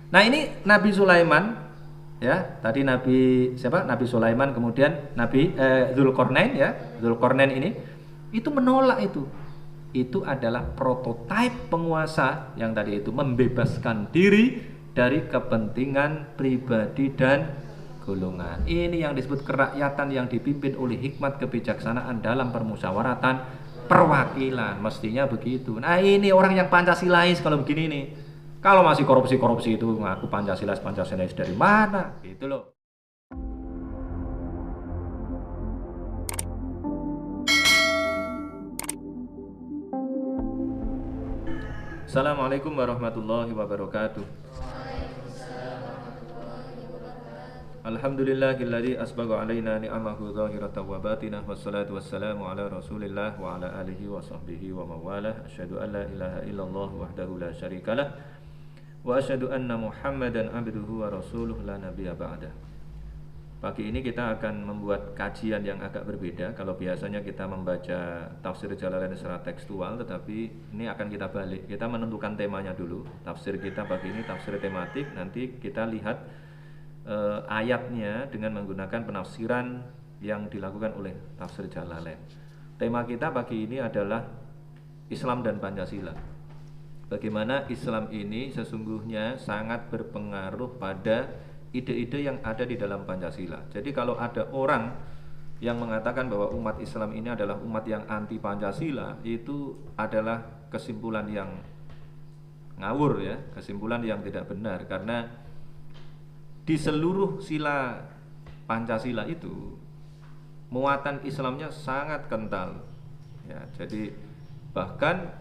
Nah, ini Nabi Sulaiman ya, tadi Nabi siapa? Nabi Sulaiman, kemudian Nabi Dzulqarnain ya. Dzulqarnain ini itu menolak itu. Itu adalah prototipe penguasa yang tadi itu membebaskan diri dari kepentingan pribadi dan golongan. Ini yang disebut kerakyatan yang dipimpin oleh hikmat kebijaksanaan dalam permusyawaratan perwakilan. Mestinya begitu. Nah, ini orang yang Pancasilais kalau begini nih. Kalau masih korupsi-korupsi itu ngaku Pancasilais dari mana? Gitu loh. Assalamualaikum warahmatullahi wabarakatuh. Alhamdulillahilladzi asbagha alaina ni'amahu zahiratan wa batinah wassalatu wassalamu ala Rasulillah wa ala alihi wa sahbihi wa mawalah. Asyhadu an la ilaha illallah wahdahu la syarikalah wa asyhadu anna Muhammadan abduhu wa rasuluh la nabiyya ba'dah. Pagi ini kita akan membuat kajian yang agak berbeda. Kalau biasanya kita membaca tafsir Jalalain secara tekstual, tetapi ini akan kita balik. Kita menentukan temanya dulu. Tafsir kita pagi ini tafsir tematik. Nanti kita lihat ayatnya dengan menggunakan penafsiran yang dilakukan oleh tafsir Jalalain. Tema kita pagi ini adalah Islam dan Pancasila. Bagaimana Islam ini sesungguhnya sangat berpengaruh pada ide-ide yang ada di dalam Pancasila. Jadi kalau ada orang yang mengatakan bahwa umat Islam ini adalah umat yang anti Pancasila, itu adalah kesimpulan yang ngawur ya, kesimpulan yang tidak benar, karena di seluruh sila Pancasila itu muatan Islamnya sangat kental. Ya, jadi bahkan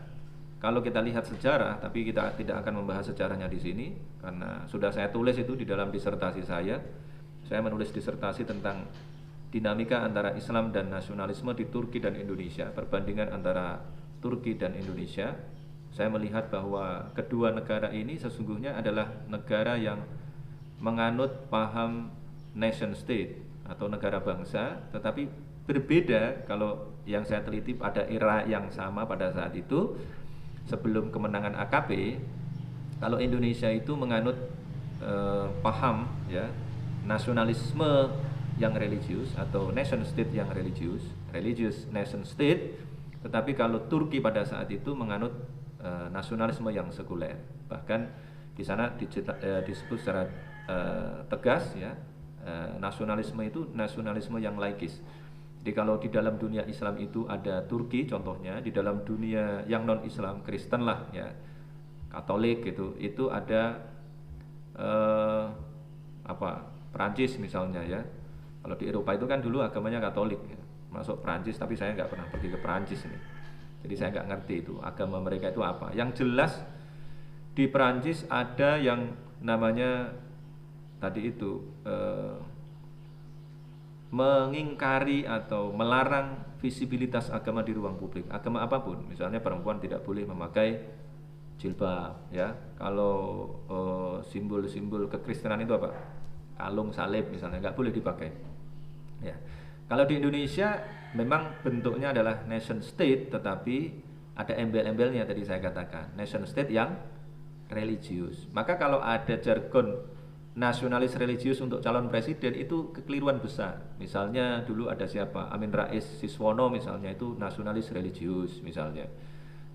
kalau kita lihat sejarah, tapi kita tidak akan membahas sejarahnya di sini karena sudah saya tulis itu di dalam disertasi saya. Saya menulis disertasi tentang dinamika antara Islam dan nasionalisme di Turki dan Indonesia, perbandingan antara Turki dan Indonesia. Saya melihat bahwa kedua negara ini sesungguhnya adalah negara yang menganut paham nation state atau negara bangsa, tetapi berbeda. Kalau yang saya teliti pada era yang sama pada saat itu sebelum kemenangan AKP, kalau Indonesia itu menganut paham ya nasionalisme yang religius atau nation state yang religius, religious nation state. Tetapi kalau Turki pada saat itu menganut nasionalisme yang sekuler. Bahkan di sana disebut secara tegas ya, nasionalisme itu nasionalisme yang laikis. Jadi kalau di dalam dunia Islam itu ada Turki contohnya, di dalam dunia yang non Islam, Kristen lah ya, Katolik gitu, itu ada Prancis misalnya ya. Kalau di Eropa itu kan dulu agamanya Katolik ya. Masuk Prancis, tapi saya nggak pernah pergi ke Prancis ini. Jadi saya nggak ngerti itu agama mereka itu apa. Yang jelas di Prancis ada yang namanya tadi itu mengingkari atau melarang visibilitas agama di ruang publik, agama apapun. Misalnya perempuan tidak boleh memakai jilbab ya. Kalau simbol-simbol kekristenan itu apa? Kalung, salib misalnya nggak boleh dipakai ya. Kalau di Indonesia memang bentuknya adalah nation state, tetapi ada embel-embelnya tadi saya katakan, nation state yang religius. Maka kalau ada jargon nasionalis religius untuk calon presiden itu kekeliruan besar. Misalnya dulu ada siapa? Amin Rais Siswono misalnya, itu nasionalis religius misalnya.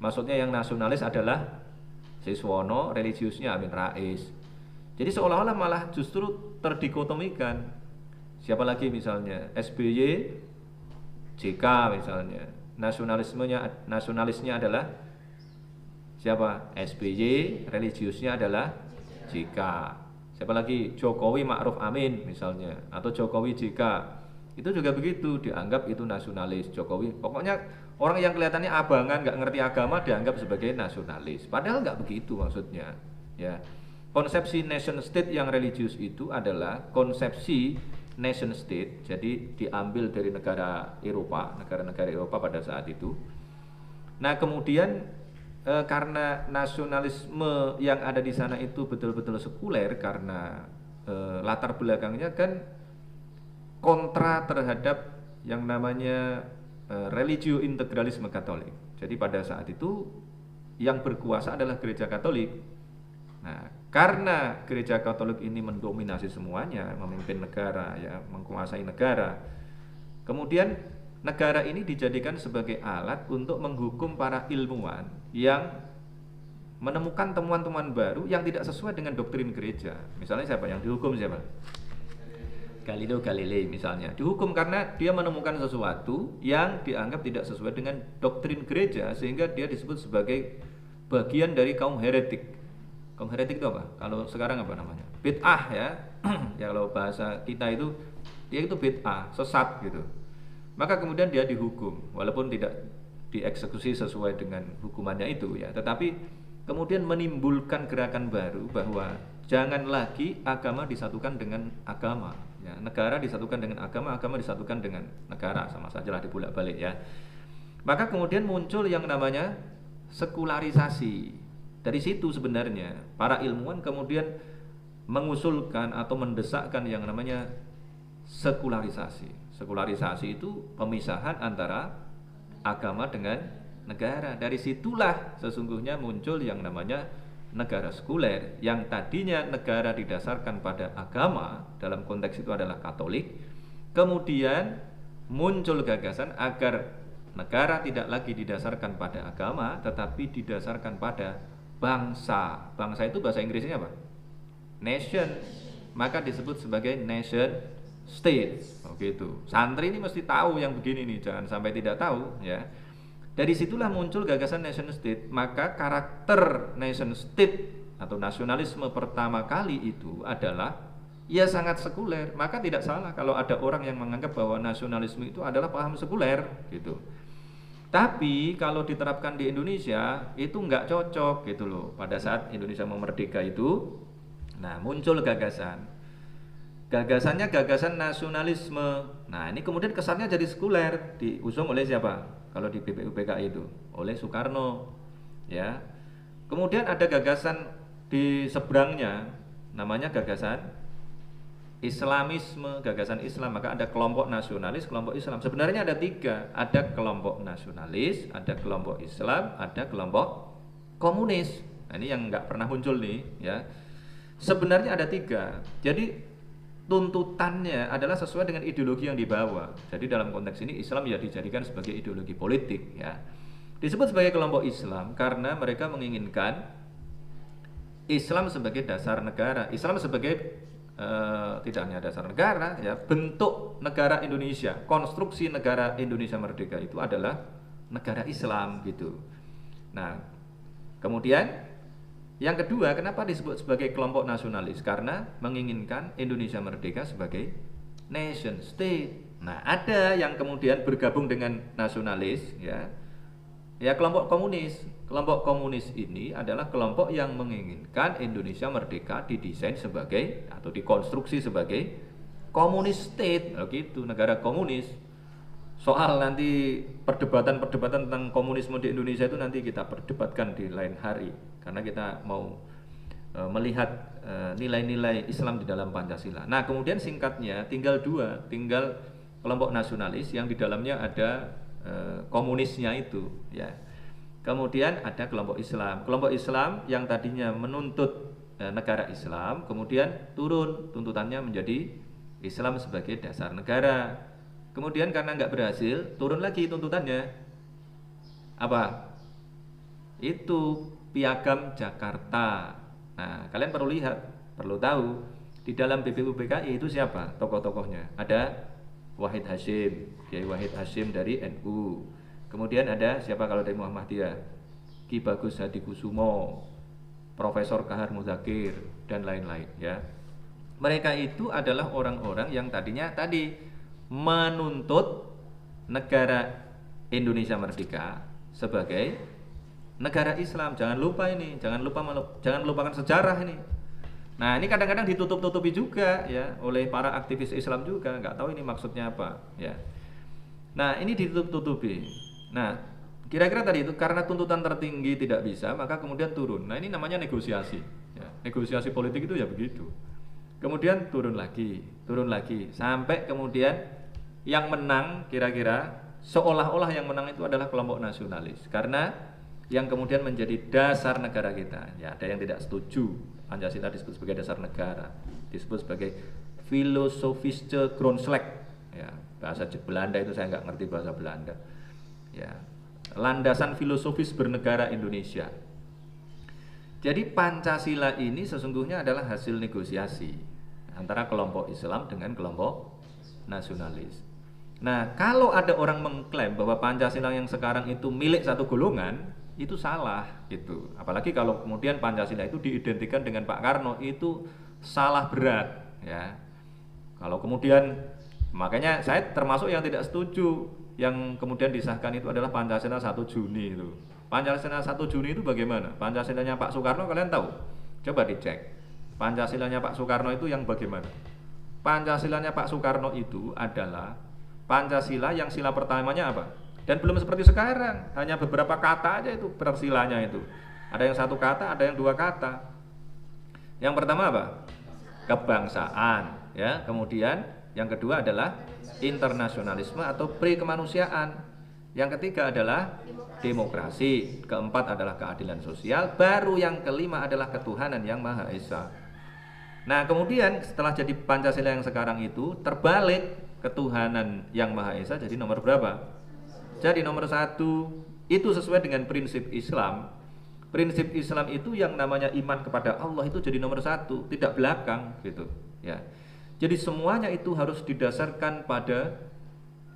Maksudnya yang nasionalis adalah Siswono, religiusnya Amin Rais. Jadi seolah-olah malah justru terdikotomikan. Siapa lagi misalnya? SBY, JK misalnya. Nasionalisnya adalah siapa? SBY, religiusnya adalah JK. Siapa lagi? Jokowi Ma'ruf Amin misalnya, atau Jokowi JK. Itu juga begitu, dianggap itu nasionalis. Jokowi, pokoknya orang yang kelihatannya abangan, nggak ngerti agama dianggap sebagai nasionalis. Padahal nggak begitu maksudnya. Ya, konsepsi nation state yang religius itu adalah konsepsi nation state. Jadi diambil dari negara Eropa, negara-negara Eropa pada saat itu. Nah kemudian karena nasionalisme yang ada di sana itu betul-betul sekuler, karena latar belakangnya kan kontra terhadap yang namanya religio integralisme Katolik. Jadi pada saat itu yang berkuasa adalah gereja Katolik. Nah, karena gereja Katolik ini mendominasi semuanya, memimpin negara, ya, menguasai negara. Kemudian negara ini dijadikan sebagai alat untuk menghukum para ilmuwan yang menemukan temuan-temuan baru yang tidak sesuai dengan doktrin gereja. Misalnya siapa yang dihukum, siapa? Galileo Galilei misalnya. Dihukum karena dia menemukan sesuatu yang dianggap tidak sesuai dengan doktrin gereja, sehingga dia disebut sebagai bagian dari kaum heretik. Kaum heretik itu apa? Kalau sekarang apa namanya? Bid'ah, ya. Ya kalau bahasa kita itu, dia itu bid'ah, sesat gitu. Maka kemudian dia dihukum, walaupun tidak dieksekusi sesuai dengan hukumannya itu, ya. Tetapi kemudian menimbulkan gerakan baru bahwa jangan lagi agama disatukan dengan agama, ya. Negara disatukan dengan agama, agama disatukan dengan negara, sama sajalah dibulak-balik, ya. Maka kemudian muncul yang namanya sekularisasi. Dari situ sebenarnya para ilmuwan kemudian mengusulkan atau mendesakkan yang namanya sekularisasi. Sekularisasi itu pemisahan antara agama dengan negara. Dari situlah sesungguhnya muncul yang namanya negara sekuler, yang tadinya negara didasarkan pada agama, dalam konteks itu adalah Katolik. Kemudian muncul gagasan agar negara tidak lagi didasarkan pada agama, tetapi didasarkan pada bangsa. Bangsa itu bahasa Inggrisnya apa? Nation. Maka disebut sebagai nation state. Oh gitu. Santri ini mesti tahu yang begini nih, jangan sampai tidak tahu, ya. Dari situlah muncul gagasan nation state. Maka karakter nation state atau nasionalisme pertama kali itu adalah ya sangat sekuler. Maka tidak salah kalau ada orang yang menganggap bahwa nasionalisme itu adalah paham sekuler gitu. Tapi kalau diterapkan di Indonesia itu nggak cocok gitu loh. Pada saat Indonesia mau merdeka itu, nah muncul gagasan. Gagasannya gagasan nasionalisme. Nah ini kemudian kesannya jadi sekuler. Diusung oleh siapa? Kalau di BPUPKI itu oleh Soekarno, ya. Kemudian ada gagasan di seberangnya, namanya gagasan Islamisme, gagasan Islam. Maka ada kelompok nasionalis, kelompok Islam. Sebenarnya ada tiga, ada kelompok nasionalis, ada kelompok Islam, ada kelompok komunis. Nah, ini yang nggak pernah muncul nih, ya. Sebenarnya ada tiga. Jadi tuntutannya adalah sesuai dengan ideologi yang dibawa. Jadi dalam konteks ini Islam ya dijadikan sebagai ideologi politik, ya. Disebut sebagai kelompok Islam karena mereka menginginkan Islam sebagai dasar negara, Islam sebagai tidak hanya dasar negara, ya, bentuk negara Indonesia, konstruksi negara Indonesia merdeka itu adalah negara Islam gitu. Nah, kemudian yang kedua, kenapa disebut sebagai kelompok nasionalis? Karena menginginkan Indonesia merdeka sebagai nation state. Nah, ada yang kemudian bergabung dengan nasionalis, ya. Ya, kelompok komunis. Kelompok komunis ini adalah kelompok yang menginginkan Indonesia merdeka didesain sebagai atau dikonstruksi sebagai komunis state, gitu, negara komunis. Soal nanti perdebatan-perdebatan tentang komunisme di Indonesia itu nanti kita perdebatkan di lain hari, karena kita mau melihat nilai-nilai Islam di dalam Pancasila. Nah, kemudian singkatnya tinggal dua, tinggal kelompok nasionalis yang di dalamnya ada komunisnya itu, ya. Kemudian ada kelompok Islam. Kelompok Islam yang tadinya menuntut negara Islam, kemudian turun tuntutannya menjadi Islam sebagai dasar negara. Kemudian karena nggak berhasil, turun lagi tuntutannya. Apa? Itu Piagam Jakarta. Nah, kalian perlu lihat, perlu tahu di dalam BPUPKI itu siapa tokoh-tokohnya. Ada Wahid Hasyim, Kiai Wahid Hasyim dari NU. Kemudian ada siapa kalau dari Muhammadiyah? Ki Bagus Hadikusumo, Profesor Kahar Muzakir, dan lain-lain, ya. Mereka itu adalah orang-orang yang tadinya menuntut negara Indonesia merdeka sebagai negara Islam. Jangan lupa ini, jangan lupakan sejarah ini. Nah, ini kadang-kadang ditutup-tutupi juga, ya, oleh para aktivis Islam juga, nggak tahu ini maksudnya apa, ya. Nah, ini ditutup-tutupi. Nah, kira-kira tadi itu karena tuntutan tertinggi tidak bisa, maka kemudian turun. Nah, ini namanya negosiasi, ya. Negosiasi politik itu ya begitu. Kemudian turun lagi, sampai kemudian yang menang kira-kira seolah-olah yang menang itu adalah kelompok nasionalis. Karena yang kemudian menjadi dasar negara kita. Ya, ada yang tidak setuju Pancasila disebut sebagai dasar negara, disebut sebagai filosofische Grondslag. Ya, bahasa Belanda itu saya nggak ngerti bahasa Belanda. Ya, landasan filosofis bernegara Indonesia. Jadi Pancasila ini sesungguhnya adalah hasil negosiasi antara kelompok Islam dengan kelompok nasionalis. Nah, kalau ada orang mengklaim bahwa Pancasila yang sekarang itu milik satu golongan, itu salah gitu. Apalagi kalau kemudian Pancasila itu diidentikan dengan Pak Karno, itu salah berat ya. Kalau kemudian, makanya saya termasuk yang tidak setuju yang kemudian disahkan itu adalah Pancasila 1 Juni itu. Pancasila 1 Juni itu bagaimana? Pancasilanya Pak Soekarno kalian tahu? Coba dicek. Pancasilanya Pak Soekarno itu yang bagaimana? Pancasilanya Pak Soekarno itu adalah Pancasila yang sila pertamanya apa? Dan belum seperti sekarang, hanya beberapa kata aja itu persilanya itu. Ada yang 1 kata, ada yang 2 kata. Yang pertama apa? Kebangsaan, ya. Kemudian yang kedua adalah internasionalisme atau pre-kemanusiaan. Yang ketiga adalah demokrasi. Keempat adalah keadilan sosial. Baru yang kelima adalah ketuhanan yang Maha Esa. Nah, kemudian setelah jadi Pancasila yang sekarang itu terbalik, ketuhanan yang Maha Esa jadi nomor berapa? Jadi nomor 1 itu sesuai dengan prinsip Islam. Prinsip Islam itu yang namanya iman kepada Allah itu jadi nomor 1, tidak belakang gitu ya. Jadi semuanya itu harus didasarkan pada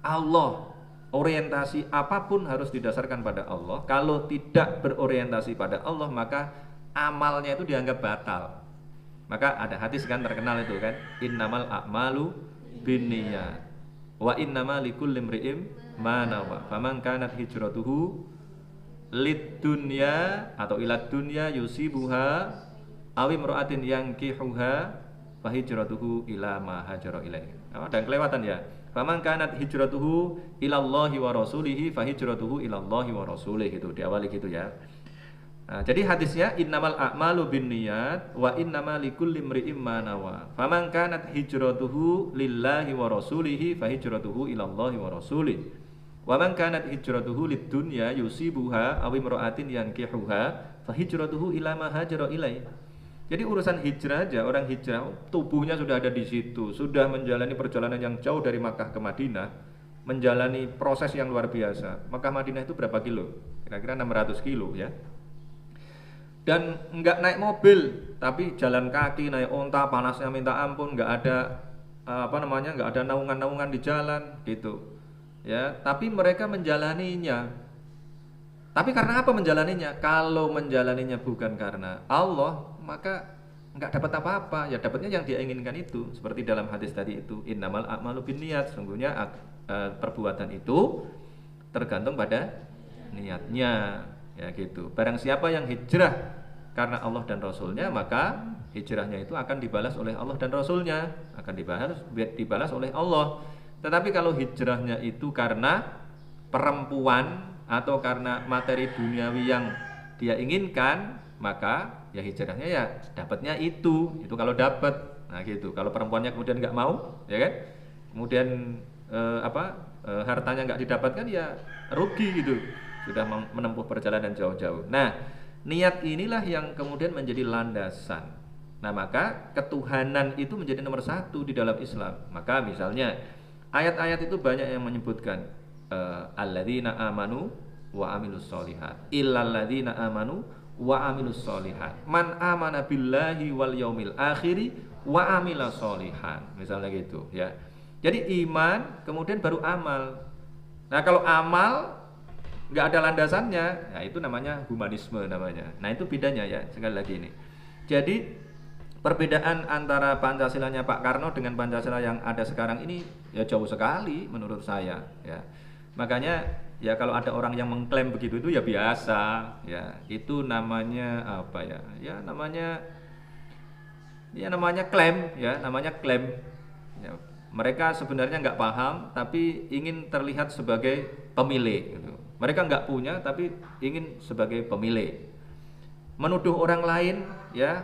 Allah. Orientasi apapun harus didasarkan pada Allah. Kalau tidak berorientasi pada Allah, maka amalnya itu dianggap batal. Maka ada hadis kan terkenal itu kan, innamal a'malu binniyat wa innama likulli imri'in ma nawa. Faman kanat hijratuhu lid dunya atau ilad dunya yusibuha aw imra'atin yankihuha fa hijratuhu ila ma hajara ilaihi. Ada yang kelewatan ya. Faman kanat hijratuhu ilallahi wa rasulihi fa hijratuhu ilallahi wa rasulihi, gitu diawali gitu ya. Nah, jadi hadisnya innamal a'malu binniyat wa innama likulli imri'in ma nawa. Faman kanat hijratuhu lillahi wa rasulihi fa hijratuhu ilallahi wa rasulihi. Wa man kanat hijratuhu lid-dunya yusibuha aw imra'atin yankihuha fa hijratuhu ila ma hajara ilaihi. Jadi urusan hijrah aja, orang hijrah tubuhnya sudah ada di situ, sudah menjalani perjalanan yang jauh dari Makkah ke Madinah, menjalani proses yang luar biasa. Makkah Madinah itu berapa kilo? Kira-kira 600 kilo ya. Dan enggak naik mobil, tapi jalan kaki, naik onta, panasnya minta ampun, enggak ada enggak ada naungan-naungan di jalan gitu. Ya, tapi mereka menjalaninya. Tapi karena apa menjalaninya? Kalau menjalaninya bukan karena Allah, maka enggak dapat apa-apa. Ya dapatnya yang dia inginkan itu. Seperti dalam hadis tadi itu, innamal a'malu binniyat. Sesungguhnya perbuatan itu tergantung pada niatnya. Ya gitu. Barang siapa yang hijrah karena Allah dan Rasulnya, maka hijrahnya itu akan dibalas oleh Allah dan Rasulnya, akan dibalas oleh Allah. Tetapi kalau hijrahnya itu karena perempuan atau karena materi duniawi yang dia inginkan, maka ya hijrahnya ya dapatnya itu kalau dapat. Nah gitu. Kalau perempuannya kemudian nggak mau, ya kan? Kemudian hartanya nggak didapatkan, ya rugi gitu. Sudah menempuh perjalanan jauh-jauh. Nah, niat inilah yang kemudian menjadi landasan. Nah, maka ketuhanan itu menjadi nomor 1 di dalam Islam. Maka misalnya ayat-ayat itu banyak yang menyebutkan alladzina amanu wa amilus solihat, illal ladzina amanu wa amilus solihat, man amana billahi wal yaumil akhiri wa amila solihan. Misalnya gitu ya. Jadi iman kemudian baru amal. Nah, kalau amal nggak ada landasannya, ya itu namanya humanisme namanya. Nah itu bedanya ya, sekali lagi ini. Jadi perbedaan antara Pancasilanya Pak Karno dengan Pancasila yang ada sekarang ini ya jauh sekali menurut saya ya. Makanya ya kalau ada orang yang mengklaim begitu itu ya biasa ya. Itu namanya apa ya? Ya namanya klaim ya, namanya klaim ya. Mereka sebenarnya nggak paham tapi ingin terlihat sebagai pemilik gitu. Mereka nggak punya tapi ingin sebagai pemilik. Menuduh orang lain ya,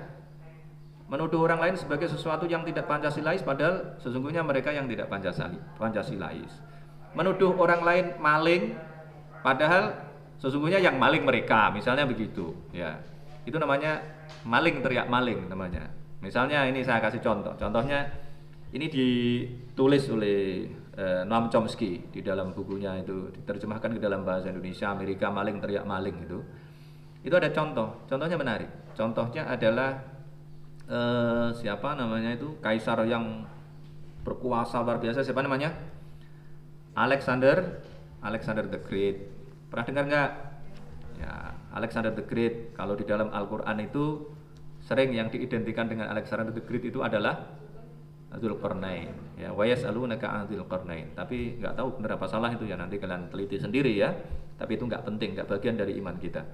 menuduh orang lain sebagai sesuatu yang tidak Pancasilais, padahal sesungguhnya mereka yang tidak Pancasilais. Menuduh orang lain maling, padahal Sesungguhnya yang maling mereka, misalnya begitu, ya. Itu namanya maling teriak maling namanya. Misalnya ini saya kasih contoh. Contohnya ini ditulis oleh Noam Chomsky di dalam bukunya itu, diterjemahkan ke dalam bahasa Indonesia, Amerika maling teriak maling itu. Itu ada contoh. Contohnya menarik. Contohnya adalah siapa namanya itu? Kaisar yang berkuasa luar biasa, siapa namanya? Alexander the Great. Pernah dengar nggak? Ya, Alexander the Great. Kalau di dalam Al-Quran itu sering yang diidentikan dengan Alexander the Great itu adalah Dzulqarnain. Ya, wa yas'alunaka 'an Dzulqarnain. Tapi nggak tahu benar apa salah itu ya, nanti kalian teliti sendiri ya. Tapi itu nggak penting, nggak bagian dari iman kita.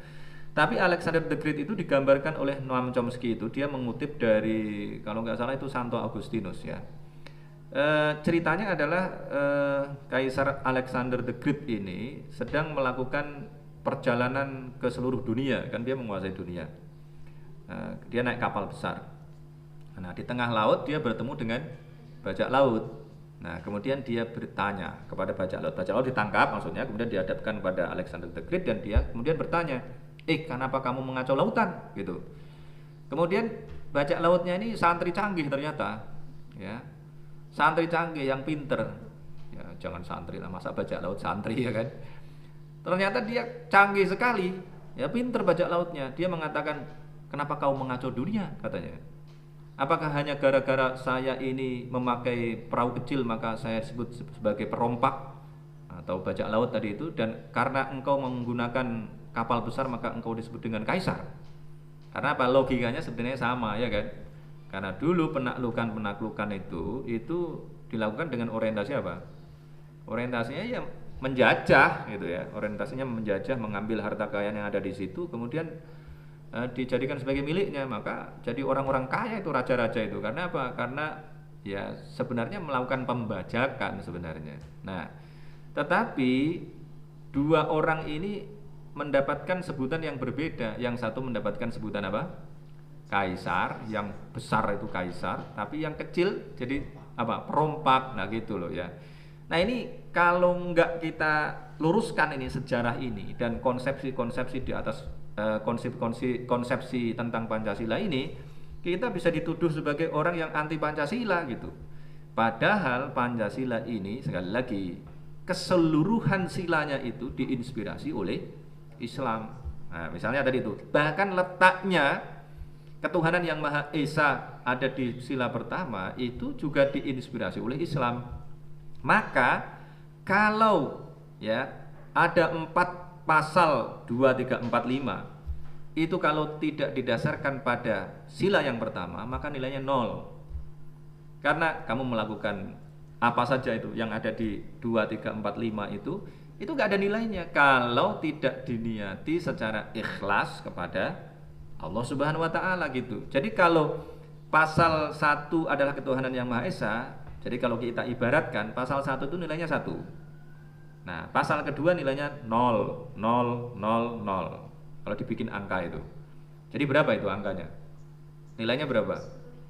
Tapi Alexander the Great itu digambarkan oleh Noam Chomsky itu, dia mengutip dari kalau nggak salah itu Santo Agustinus ya. Ceritanya adalah Kaisar Alexander the Great ini sedang melakukan perjalanan ke seluruh dunia, kan dia menguasai dunia. Dia naik kapal besar. Nah, di tengah laut dia bertemu dengan bajak laut. Nah, kemudian dia bertanya kepada bajak laut. Bajak laut ditangkap maksudnya, kemudian dihadapkan pada Alexander the Great dan dia kemudian bertanya, kenapa kamu mengacau lautan?" gitu. Kemudian bajak lautnya ini santri canggih ternyata, ya. Santri canggih yang pinter. Ya, jangan santri lah, masa bajak laut santri ya kan. Ternyata dia canggih sekali, ya pinter bajak lautnya. Dia mengatakan, "Kenapa kau mengacau dunia?" katanya. "Apakah hanya gara-gara saya ini memakai perahu kecil maka saya disebut sebagai perompak atau bajak laut tadi itu, dan karena engkau menggunakan kapal besar maka engkau disebut dengan kaisar?" Karena apa? Logikanya sebenarnya sama ya kan. Karena dulu penaklukan itu dilakukan dengan orientasi apa? Orientasinya ya menjajah gitu ya. Orientasinya menjajah, mengambil harta kekayaan yang ada di situ, kemudian dijadikan sebagai miliknya. Maka jadi orang-orang kaya itu, raja-raja itu. Karena apa? Karena ya sebenarnya melakukan pembajakan sebenarnya. Nah, tetapi dua orang ini mendapatkan sebutan yang berbeda. Yang satu mendapatkan sebutan apa? Kaisar. Yang besar itu kaisar, tapi yang kecil jadi apa? Perompak. Nah gitu loh ya. Nah ini kalau nggak kita luruskan ini sejarah ini dan konsepsi-konsepsi di atas konsepsi tentang Pancasila ini, kita bisa dituduh sebagai orang yang anti Pancasila gitu. Padahal Pancasila ini sekali lagi keseluruhan silanya itu diinspirasi oleh Islam. Nah, misalnya tadi itu, bahkan letaknya ketuhanan yang Maha Esa ada di sila pertama itu juga diinspirasi oleh Islam. Maka kalau ya ada 4 pasal 2, 3, 4, 5 itu kalau tidak didasarkan pada sila yang pertama maka nilainya 0. Karena kamu melakukan apa saja itu yang ada di 2, 3, 4, 5 itu gak ada nilainya kalau tidak diniati secara ikhlas kepada Allah Subhanahu wa taala gitu. Jadi kalau pasal 1 adalah ketuhanan yang Maha Esa, jadi kalau kita ibaratkan pasal 1 itu nilainya 1. Nah, pasal kedua nilainya 0, 0, 0, 0. Kalau dibikin angka itu. Jadi berapa itu angkanya? Nilainya berapa?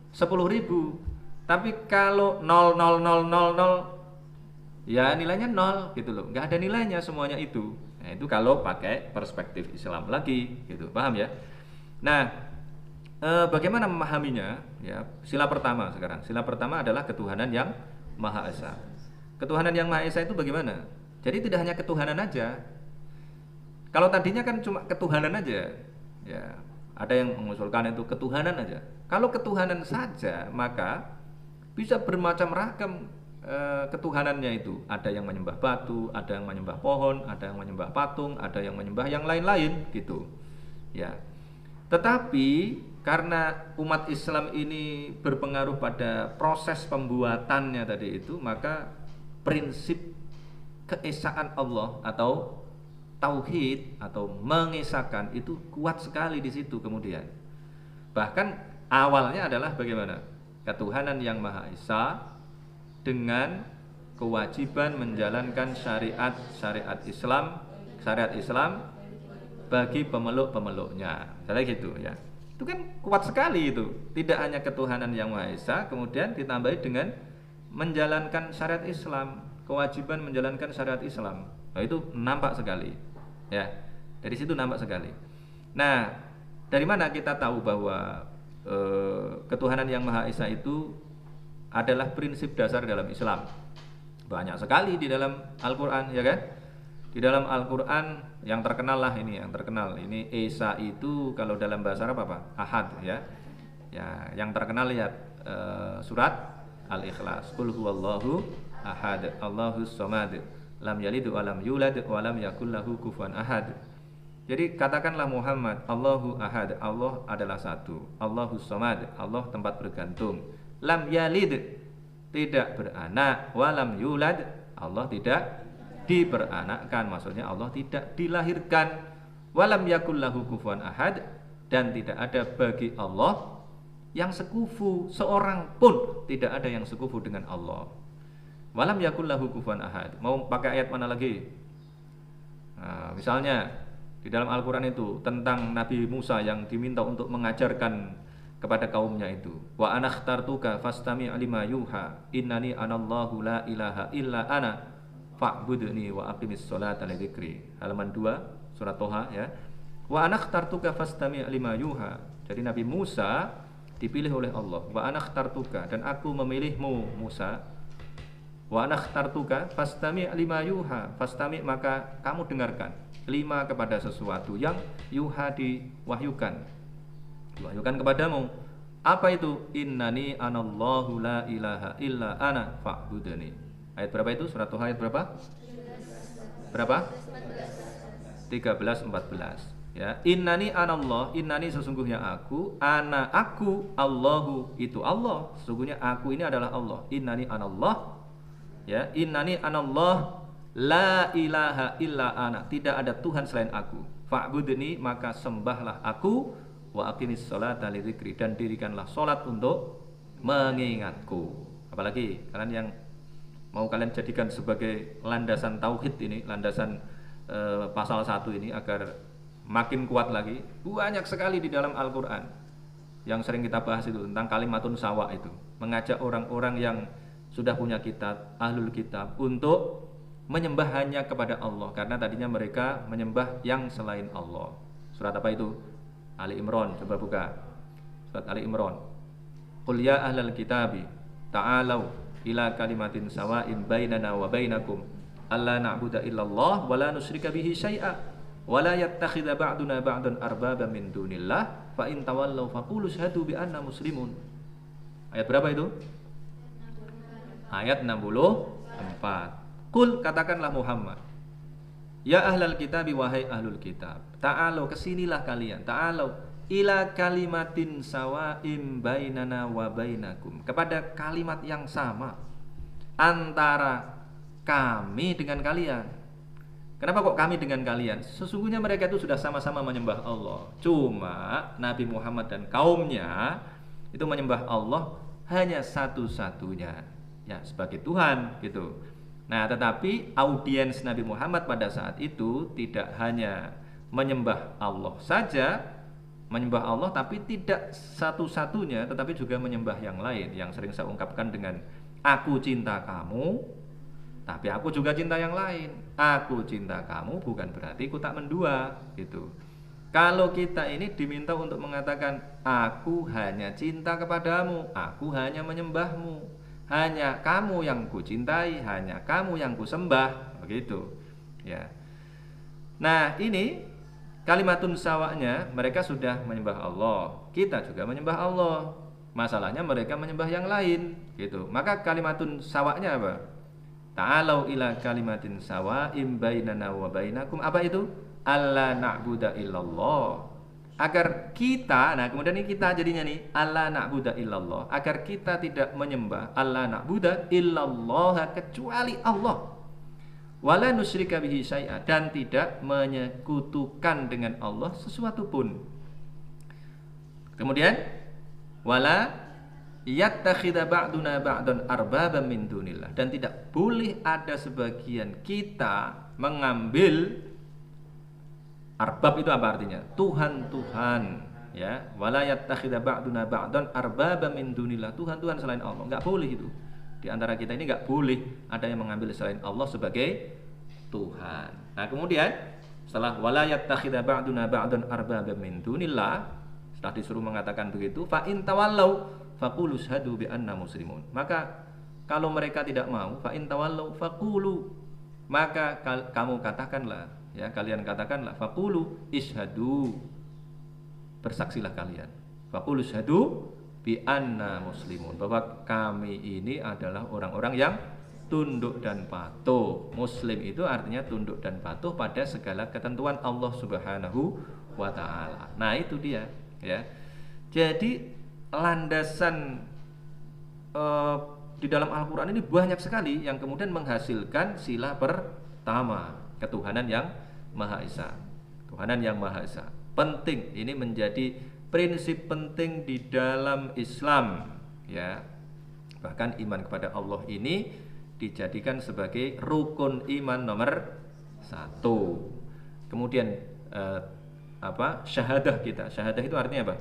10.000. Tapi kalau 0, 0, 0, 0, 0 ya nilainya 0 gitu loh. Enggak ada nilainya semuanya itu. Nah, itu kalau pakai perspektif Islam lagi gitu. Paham ya? Nah, bagaimana memahaminya? Ya, sila pertama sekarang. Sila pertama adalah ketuhanan yang Maha Esa. Ketuhanan yang Maha Esa itu bagaimana? Jadi tidak hanya ketuhanan aja. Kalau tadinya kan cuma ketuhanan aja, ya ada yang mengusulkan itu ketuhanan aja. Kalau ketuhanan saja, maka bisa bermacam ragam ketuhanannya itu. Ada yang menyembah batu, ada yang menyembah pohon, ada yang menyembah patung, ada yang menyembah yang lain-lain gitu. Ya. Tetapi karena umat Islam ini berpengaruh pada proses pembuatannya tadi itu, maka prinsip keesaan Allah atau tauhid atau mengesahkan itu kuat sekali di situ kemudian. Bahkan awalnya adalah bagaimana? Ketuhanan yang Maha Esa dengan kewajiban menjalankan syariat Islam bagi pemeluk-pemeluknya. Misalnya gitu ya. Itu kan kuat sekali itu. Tidak hanya ketuhanan yang Maha Esa, kemudian ditambahi dengan menjalankan syariat Islam, kewajiban menjalankan syariat Islam. Nah, itu nampak sekali. Ya. Dari situ nampak sekali. Nah, dari mana kita tahu bahwa ketuhanan yang Maha Esa itu adalah prinsip dasar dalam Islam? Banyak sekali di dalam Al-Quran, ya kan? Di dalam Al-Quran yang terkenal lah ini, yang terkenal ini Esa itu kalau dalam bahasa Arab apa? Ahad, ya. Ya, yang terkenal lihat surat Al-Ikhlas. Qul huwallahu ahad, Allahus samad, lam yalid wa lam yulad wa lam yakul lahu kufuwan ahad. Jadi katakanlah Muhammad, Allahu ahad, Allah adalah satu. Allahus samad, Allah tempat bergantung. Lam yalid, tidak beranak. Wa lam yulad, Allah tidak diperanakkan, maksudnya Allah tidak dilahirkan. Wa lam yakul lahu kufuwan ahad, dan tidak ada bagi Allah yang sekufu, seorang pun tidak ada yang sekufu dengan Allah. Walam yakul lahu kufuwan ahad. Mau pakai ayat mana lagi? Nah, misalnya di dalam Al-Quran itu tentang Nabi Musa yang diminta untuk mengajarkan kepada kaumnya itu, wa anakhtartuka fastami' lima yuha innani anallahu la ilaha illa ana fa'budni wa aqimis sholata li dzikri. Halaman 2 surat Toha, ya. Wa anakhtartuka fastami' lima yuha. Jadi Nabi Musa dipilih oleh Allah. Wa anakhtartuka, dan aku memilihmu Musa. Wa anakhtartuka fastami' lima yuha. Fastami' maka kamu dengarkan, lima kepada sesuatu yang yuha diwahyukan. Diwahyukan kepadamu. Apa itu? Innani anallahu la ilaha illa ana fa'budni. Ayat berapa itu? Surat Toha ayat berapa? Berapa? 13 14. Ya, innani anallah, innani sesungguhnya aku, ana aku, Allahu itu Allah, sesungguhnya aku ini adalah Allah. Innani anallah, ya, innani anallah, la ilaha illa ana, tidak ada Tuhan selain aku. Fa'budni, maka sembahlah aku, wa aqimis sholata li dzikri, dan dirikanlah salat untuk mengingatku. Apalagi kalian yang mau kalian jadikan sebagai landasan tauhid ini, landasan pasal 1 ini agar makin kuat lagi, banyak sekali di dalam Al-Quran yang sering kita bahas itu tentang kalimatun sawa itu, mengajak orang-orang yang sudah punya kitab, ahlul kitab, untuk menyembah hanya kepada Allah, karena tadinya mereka menyembah yang selain Allah. Surat apa itu? Ali Imran, coba buka surat Ali Imran. Qul ya ahlal kitabi ta'alau ila kalimatin sawa'in bainana wa bainakum alla na'budu illallah wa la nusyrika bihi syai'a wala yattakhidha ba'duna ba'dan arbaba min dunillah fa in tawallaw faqulu syahadu bi anna muslimun. Ayat berapa itu? Ayat 64. Qul, katakanlah Muhammad, ya ahlal kitab, wahai ahlul kitab, ta'alu, kesinilah kalian, ta'alu ila kalimatin sawa'im bainana wa bainakum, kepada kalimat yang sama antara kami dengan kalian. Kenapa kok kami dengan kalian? Sesungguhnya mereka itu sudah sama-sama menyembah Allah. Cuma Nabi Muhammad dan kaumnya itu menyembah Allah hanya satu-satunya, ya, sebagai Tuhan gitu. Nah, tetapi audiens Nabi Muhammad pada saat itu tidak hanya menyembah Allah saja, menyembah Allah tapi tidak satu-satunya, tetapi juga menyembah yang lain, yang sering saya ungkapkan dengan aku cinta kamu, tapi aku juga cinta yang lain. Aku cinta kamu bukan berarti aku tak mendua gitu. Kalau kita ini diminta untuk mengatakan aku hanya cinta kepadamu, aku hanya menyembahmu, hanya kamu yang ku cintai, hanya kamu yang ku sembah, begitu. Ya. Nah, ini kalimatun sawa'nya, mereka sudah menyembah Allah, kita juga menyembah Allah. Masalahnya mereka menyembah yang lain gitu. Maka kalimatun sawa'nya apa? Ta'alau ila kalimatin sawa'im bainana wa bainakum. Apa itu? Alla na'budu illallah. Agar kita, nah kemudian ini kita jadinya nih, alla na'budu illallah, agar kita tidak menyembah alla na'budu illallah, kecuali Allah. Wala nusyrika bihi syai'a, dan tidak menyekutukan dengan Allah sesuatu pun. Kemudian wala yattakhidha ba'duna ba'dan arbaba min dunillah, dan tidak boleh ada sebagian kita mengambil, arbab itu apa artinya? Tuhan-Tuhan, ya. Wala yattakhidha ba'duna ba'dan arbaba min dunillah, Tuhan-Tuhan selain Allah. Enggak boleh itu. Di antara kita ini enggak boleh ada yang mengambil selain Allah sebagai Tuhan. Nah, kemudian Setelah wala yattakhidha ba'duna ba'dan arbaba min dunillah, setelah disuruh mengatakan begitu, fa in tawallau faqulu syahadu bi anna muslimun. Maka kalau mereka tidak mau, fa in tawallau faqulu, maka kamu katakanlah, ya, kalian katakanlah, faqulu ishhadu, bersaksilah kalian, faqulu syahadu bi anna muslimun, bahwa kami ini adalah orang-orang yang tunduk dan patuh. Muslim itu artinya tunduk dan patuh pada segala ketentuan Allah Subhanahu wa taala. Nah, itu dia, ya. Jadi landasan di dalam Al-Qur'an ini banyak sekali yang kemudian menghasilkan sila pertama, ketuhanan yang Maha Esa. Tuhanan yang Maha Esa. Penting, ini menjadi prinsip penting di dalam Islam, ya. Bahkan iman kepada Allah ini dijadikan sebagai rukun iman nomor 1. Kemudian syahadah kita. Syahadah itu artinya apa?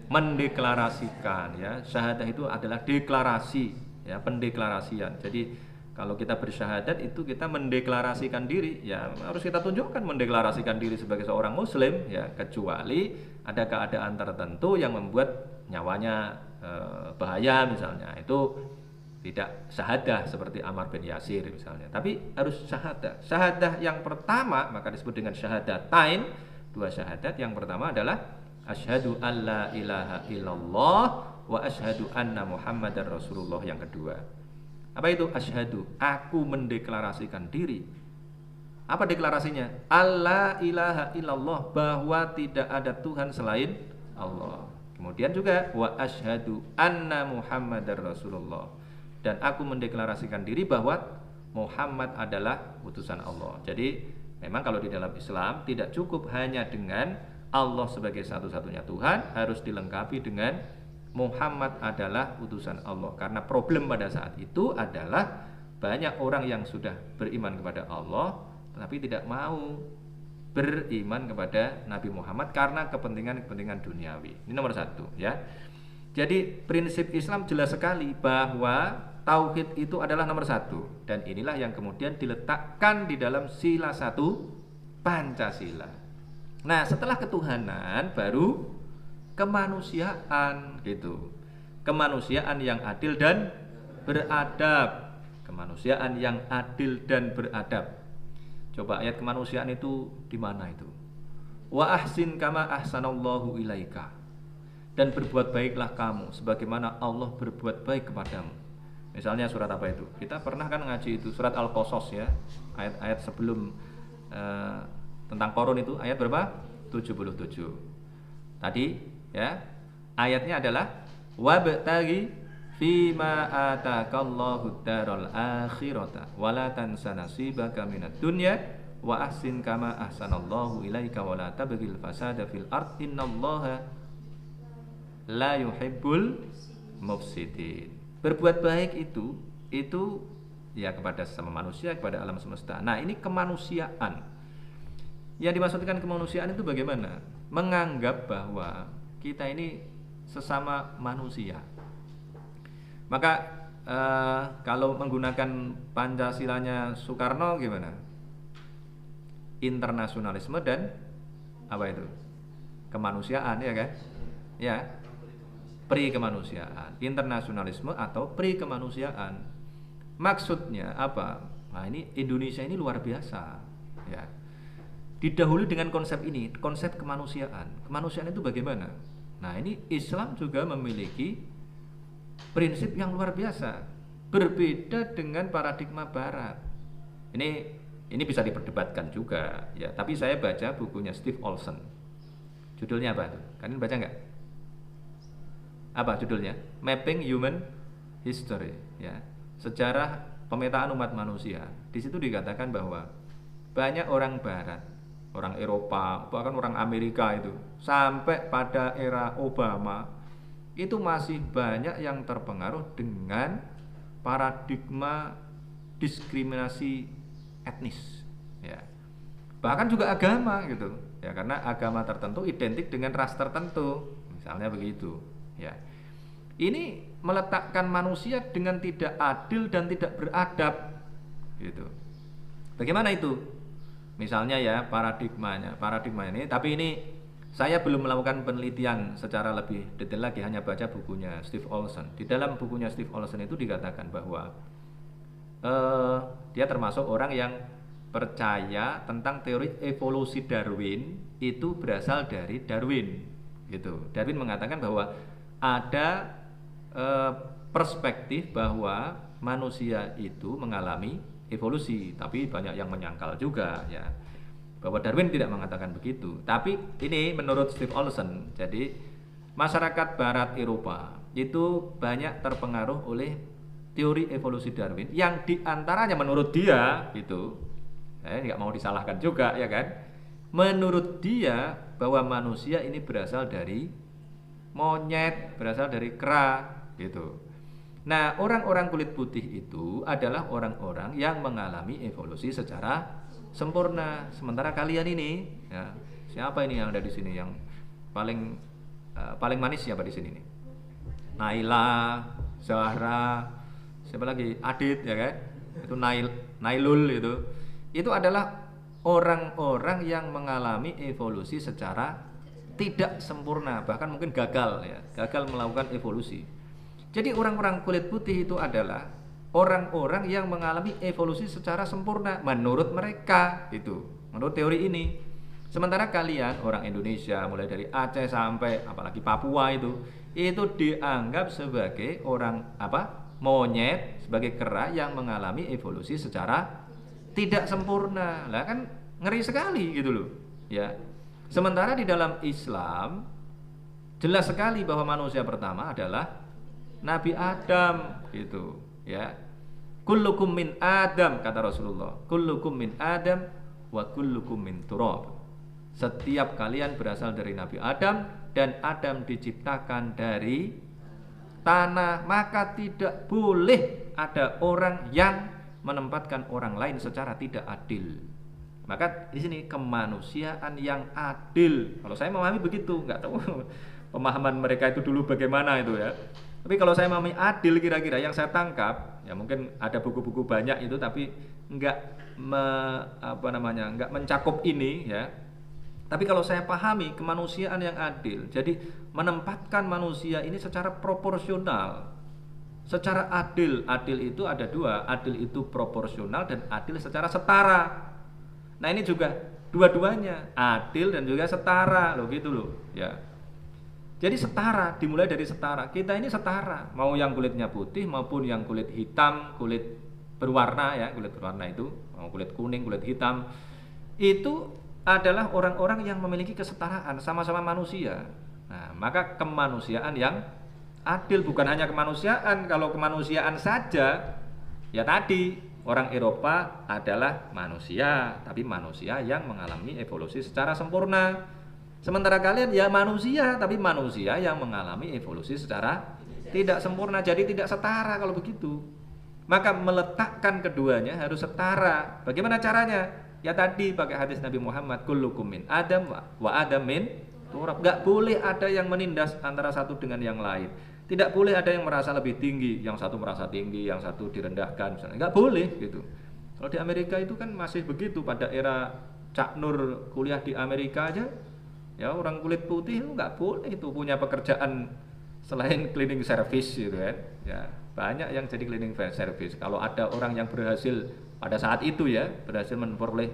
Mendeklarasikan, ya. Syahadah itu adalah deklarasi, ya, pendeklarasian. Jadi kalau kita bersyahadat itu kita mendeklarasikan diri, ya, harus kita tunjukkan mendeklarasikan diri sebagai seorang muslim, ya, kecuali ada keadaan tertentu yang membuat nyawanya bahaya misalnya. Itu tidak syahadah seperti Ammar bin Yasir misalnya, tapi harus syahadah. Syahadah yang pertama maka disebut dengan syahadatain, 2 syahadat. Yang pertama adalah asyhadu alla ilaha illallah wa asyhadu anna muhammadar rasulullah. Yang kedua, apa itu asyhadu? Aku mendeklarasikan diri. Apa deklarasinya? Alla ilaha illallah, bahwa tidak ada Tuhan selain Allah. Kemudian juga wa asyhadu anna muhammadar rasulullah, dan aku mendeklarasikan diri bahwa Muhammad adalah utusan Allah. Jadi memang kalau di dalam Islam tidak cukup hanya dengan Allah sebagai satu-satunya Tuhan, harus dilengkapi dengan Muhammad adalah utusan Allah. Karena problem pada saat itu adalah banyak orang yang sudah beriman kepada Allah tetapi tidak mau beriman kepada Nabi Muhammad karena kepentingan-kepentingan duniawi. Ini nomor 1, ya. Jadi prinsip Islam jelas sekali bahwa tauhid itu adalah nomor 1, dan inilah yang kemudian diletakkan di dalam sila 1 Pancasila. Nah, setelah ketuhanan baru kemanusiaan, gitu. Kemanusiaan yang adil dan beradab. Kemanusiaan yang adil dan beradab. Coba ayat kemanusiaan itu di mana itu? Wa ahsin kama ahsanallahu ilaika. Dan berbuat baiklah kamu sebagaimana Allah berbuat baik kepadamu. Misalnya surat apa itu? Kita pernah kan ngaji itu surat Al-Qasas, ya. Ayat-ayat sebelum tentang Qarun itu ayat berapa? 77. Tadi, ya. Ayatnya adalah wabtaghi fima atakallahu daral akhirata wala tansa nasibaka minad dunya wa ahsin kama ahsanallahu ilaika wala tabghil fasada fil ard innallaha la yuhibbul mufsidin. Berbuat baik itu ya kepada sesama manusia, kepada alam semesta. Nah, ini kemanusiaan. Yang dimaksudkan kemanusiaan itu bagaimana? Menganggap bahwa kita ini sesama manusia. Maka kalau menggunakan Pancasilanya Soekarno gimana? Internasionalisme dan apa itu? Kemanusiaan, ya kan? Ya. Pri-kemanusiaan, internasionalisme atau pri-kemanusiaan. Maksudnya apa? Nah, ini Indonesia ini luar biasa, ya. Didahului dengan konsep ini, konsep kemanusiaan. Kemanusiaan itu bagaimana? Nah, ini Islam juga memiliki prinsip yang luar biasa, berbeda dengan paradigma Barat. Ini bisa diperdebatkan juga, ya. Tapi saya baca bukunya Steve Olson. Judulnya apa tuh? Kalian baca nggak? Apa judulnya? Mapping Human History, ya. Sejarah pemetaan umat manusia. Di situ dikatakan bahwa banyak orang Barat, orang Eropa, bahkan orang Amerika itu sampai pada era Obama itu masih banyak yang terpengaruh dengan paradigma diskriminasi etnis, ya. Bahkan juga agama, gitu, ya, karena agama tertentu identik dengan ras tertentu, misalnya begitu. Ya, ini meletakkan manusia dengan tidak adil dan tidak beradab, gitu. Bagaimana itu? Misalnya ya paradigma ini, tapi ini saya belum melakukan penelitian secara lebih detail lagi, hanya baca bukunya Steve Olson. Di dalam bukunya Steve Olson itu dikatakan bahwa dia termasuk orang yang percaya tentang teori evolusi Darwin itu berasal dari Darwin gitu. Darwin mengatakan bahwa ada perspektif bahwa manusia itu mengalami evolusi, tapi banyak yang menyangkal juga ya bahwa Darwin tidak mengatakan begitu. Tapi ini menurut Steve Olson, jadi masyarakat Barat Eropa itu banyak terpengaruh oleh teori evolusi Darwin yang diantaranya menurut dia gitu, nggak mau disalahkan juga ya kan, menurut dia bahwa manusia ini berasal dari monyet, berasal dari kera gitu. Nah, orang-orang kulit putih itu adalah orang-orang yang mengalami evolusi secara sempurna. Sementara kalian ini, ya, siapa ini yang ada di sini yang paling manis siapa di sini nih? Naila, Zahra, siapa lagi? Adit ya kan? Itu Nailul itu. Itu adalah orang-orang yang mengalami evolusi secara tidak sempurna, bahkan mungkin gagal ya, gagal melakukan evolusi. Jadi orang-orang kulit putih itu adalah orang-orang yang mengalami evolusi secara sempurna menurut mereka itu, menurut teori ini. Sementara kalian orang Indonesia mulai dari Aceh sampai apalagi Papua itu dianggap sebagai orang monyet, sebagai kera yang mengalami evolusi secara tidak sempurna. Lah kan ngeri sekali gitu loh ya. Sementara di dalam Islam jelas sekali bahwa manusia pertama adalah Nabi Adam gitu ya. Kullukum min Adam kata Rasulullah. Kullukum min Adam wa kullukum min turab. Setiap kalian berasal dari Nabi Adam dan Adam diciptakan dari tanah, maka tidak boleh ada orang yang menempatkan orang lain secara tidak adil. Maka di sini kemanusiaan yang adil. Kalau saya memahami begitu, nggak tahu pemahaman mereka itu dulu bagaimana itu ya. Tapi kalau saya memahami adil kira-kira yang saya tangkap, ya mungkin ada buku-buku banyak itu tapi nggak mencakup ini ya. Tapi kalau saya pahami kemanusiaan yang adil, jadi menempatkan manusia ini secara proporsional, secara adil. Adil itu ada dua, adil itu proporsional dan adil secara setara. Nah ini juga dua-duanya adil dan juga setara loh gitu loh ya. Jadi setara, dimulai dari setara. Kita ini setara, mau yang kulitnya putih maupun yang kulit hitam, kulit berwarna ya, kulit berwarna itu, mau kulit kuning, kulit hitam, itu adalah orang-orang yang memiliki kesetaraan, sama-sama manusia. Nah, maka kemanusiaan yang adil, bukan hanya kemanusiaan. Kalau kemanusiaan saja, ya tadi orang Eropa adalah manusia, tapi manusia yang mengalami evolusi secara sempurna. Sementara kalian ya manusia, tapi manusia yang mengalami evolusi secara tidak sempurna, jadi tidak setara kalau begitu. Maka meletakkan keduanya harus setara. Bagaimana caranya? Ya tadi pakai hadis Nabi Muhammad, kullukum min Adam wa Adam min turab. Gak boleh ada yang menindas antara satu dengan yang lain. Tidak boleh ada yang merasa lebih tinggi, yang satu merasa tinggi, yang satu direndahkan misalnya. Gak boleh gitu. Kalau di Amerika itu kan masih begitu, pada era Cak Nur kuliah di Amerika aja. Ya orang kulit putih itu nggak boleh itu punya pekerjaan selain cleaning service gitu kan. Ya banyak yang jadi cleaning service. Kalau ada orang yang berhasil pada saat itu ya berhasil memperoleh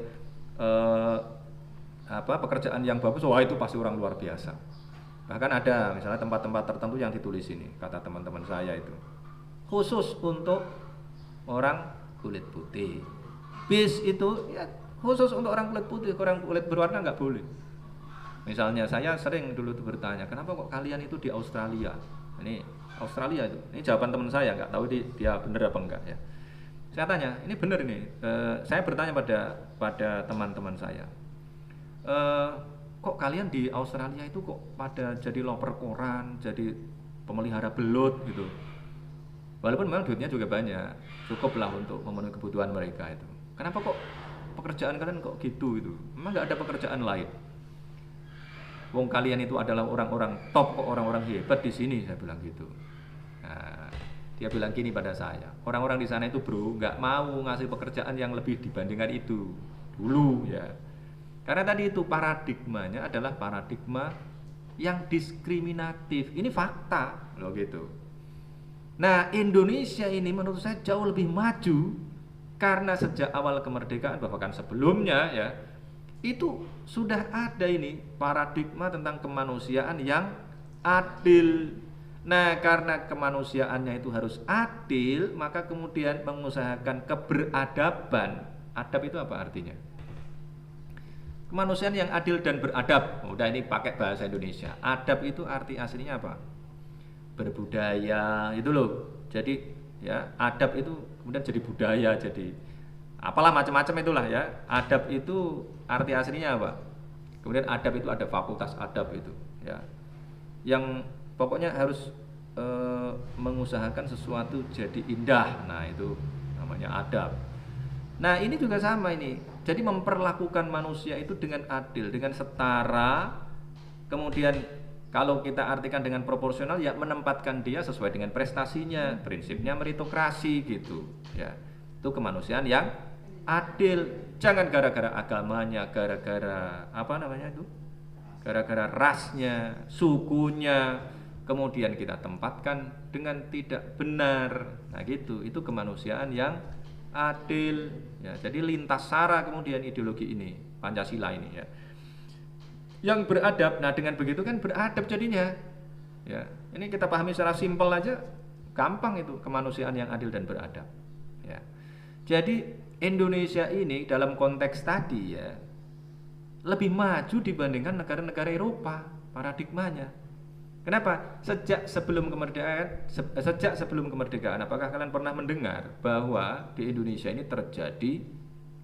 pekerjaan yang bagus, wah itu pasti orang luar biasa. Bahkan ada misalnya tempat-tempat tertentu yang ditulis ini kata teman-teman saya itu khusus untuk orang kulit putih. Bis itu ya khusus untuk orang kulit putih, orang kulit berwarna nggak boleh. Misalnya saya sering dulu tuh bertanya, kenapa kok kalian itu di Australia? Ini Australia itu. Ini jawaban teman saya, nggak tahu dia benar apa enggak ya. Saya tanya, ini benar ini. Saya bertanya pada teman-teman saya, kok kalian di Australia itu kok pada jadi loper koran, jadi pemelihara belut gitu. Walaupun memang duitnya juga banyak, cukuplah untuk memenuhi kebutuhan mereka itu. Kenapa kok pekerjaan kalian kok gitu itu? Memang nggak ada pekerjaan lain. Wong kalian itu adalah orang-orang top, kok orang-orang hebat di sini, saya bilang gitu. Nah, dia bilang gini pada saya, orang-orang di sana itu bro nggak mau ngasih pekerjaan yang lebih dibandingkan itu. dulu ya. Karena tadi itu paradigmanya adalah paradigma yang diskriminatif. Ini fakta loh gitu. Nah, Indonesia ini menurut saya jauh lebih maju karena sejak awal kemerdekaan, bahkan sebelumnya ya, itu sudah ada ini paradigma tentang kemanusiaan yang adil. Nah, karena kemanusiaannya itu harus adil, maka kemudian mengusahakan keberadaban. Adab itu apa artinya? Kemanusiaan yang adil dan beradab. Udah ini pakai bahasa Indonesia. Adab itu arti aslinya apa? Berbudaya, itu loh. Jadi ya, adab itu kemudian jadi budaya, jadi apalah macam-macam itulah ya. Adab itu arti aslinya apa? Kemudian adab itu ada fakultas adab itu ya. Yang pokoknya harus mengusahakan sesuatu jadi indah. Nah, itu namanya adab. Nah, ini juga sama ini. Jadi memperlakukan manusia itu dengan adil, dengan setara. Kemudian kalau kita artikan dengan proporsional, ya menempatkan dia sesuai dengan prestasinya. Prinsipnya meritokrasi gitu ya. Itu kemanusiaan yang adil. Jangan gara-gara agamanya, gara-gara apa namanya itu, gara-gara rasnya, sukunya, kemudian kita tempatkan dengan tidak benar. Nah gitu, itu kemanusiaan yang adil ya. Jadi lintas sara kemudian ideologi ini, Pancasila ini ya, yang beradab. Nah dengan begitu kan beradab jadinya ya. Ini kita pahami secara simpel aja, gampang itu kemanusiaan yang adil dan beradab ya. Jadi Indonesia ini dalam konteks tadi ya lebih maju dibandingkan negara-negara Eropa paradigmanya. Kenapa? Sejak sebelum kemerdekaan, apakah kalian pernah mendengar bahwa di Indonesia ini terjadi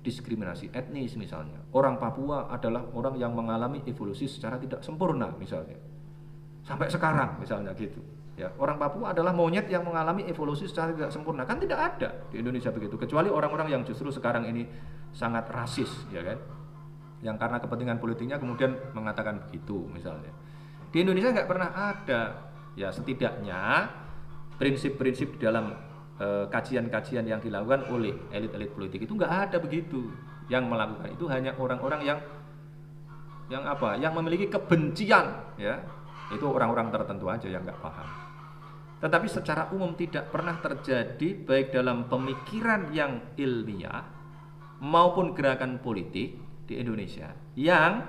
diskriminasi etnis misalnya? Orang Papua adalah orang yang mengalami evolusi secara tidak sempurna misalnya. Sampai sekarang misalnya gitu. Ya, orang Papua adalah monyet yang mengalami evolusi secara tidak sempurna. Kan tidak ada di Indonesia begitu, kecuali orang-orang yang justru sekarang ini sangat rasis, ya kan? Yang karena kepentingan politiknya kemudian mengatakan begitu misalnya. Di Indonesia nggak pernah ada, ya setidaknya prinsip-prinsip di dalam kajian-kajian yang dilakukan oleh elit-elit politik itu nggak ada begitu. Yang melakukan itu hanya orang-orang yang apa? Yang memiliki kebencian, ya. Itu orang-orang tertentu aja yang nggak paham. Tetapi secara umum tidak pernah terjadi baik dalam pemikiran yang ilmiah maupun gerakan politik di Indonesia yang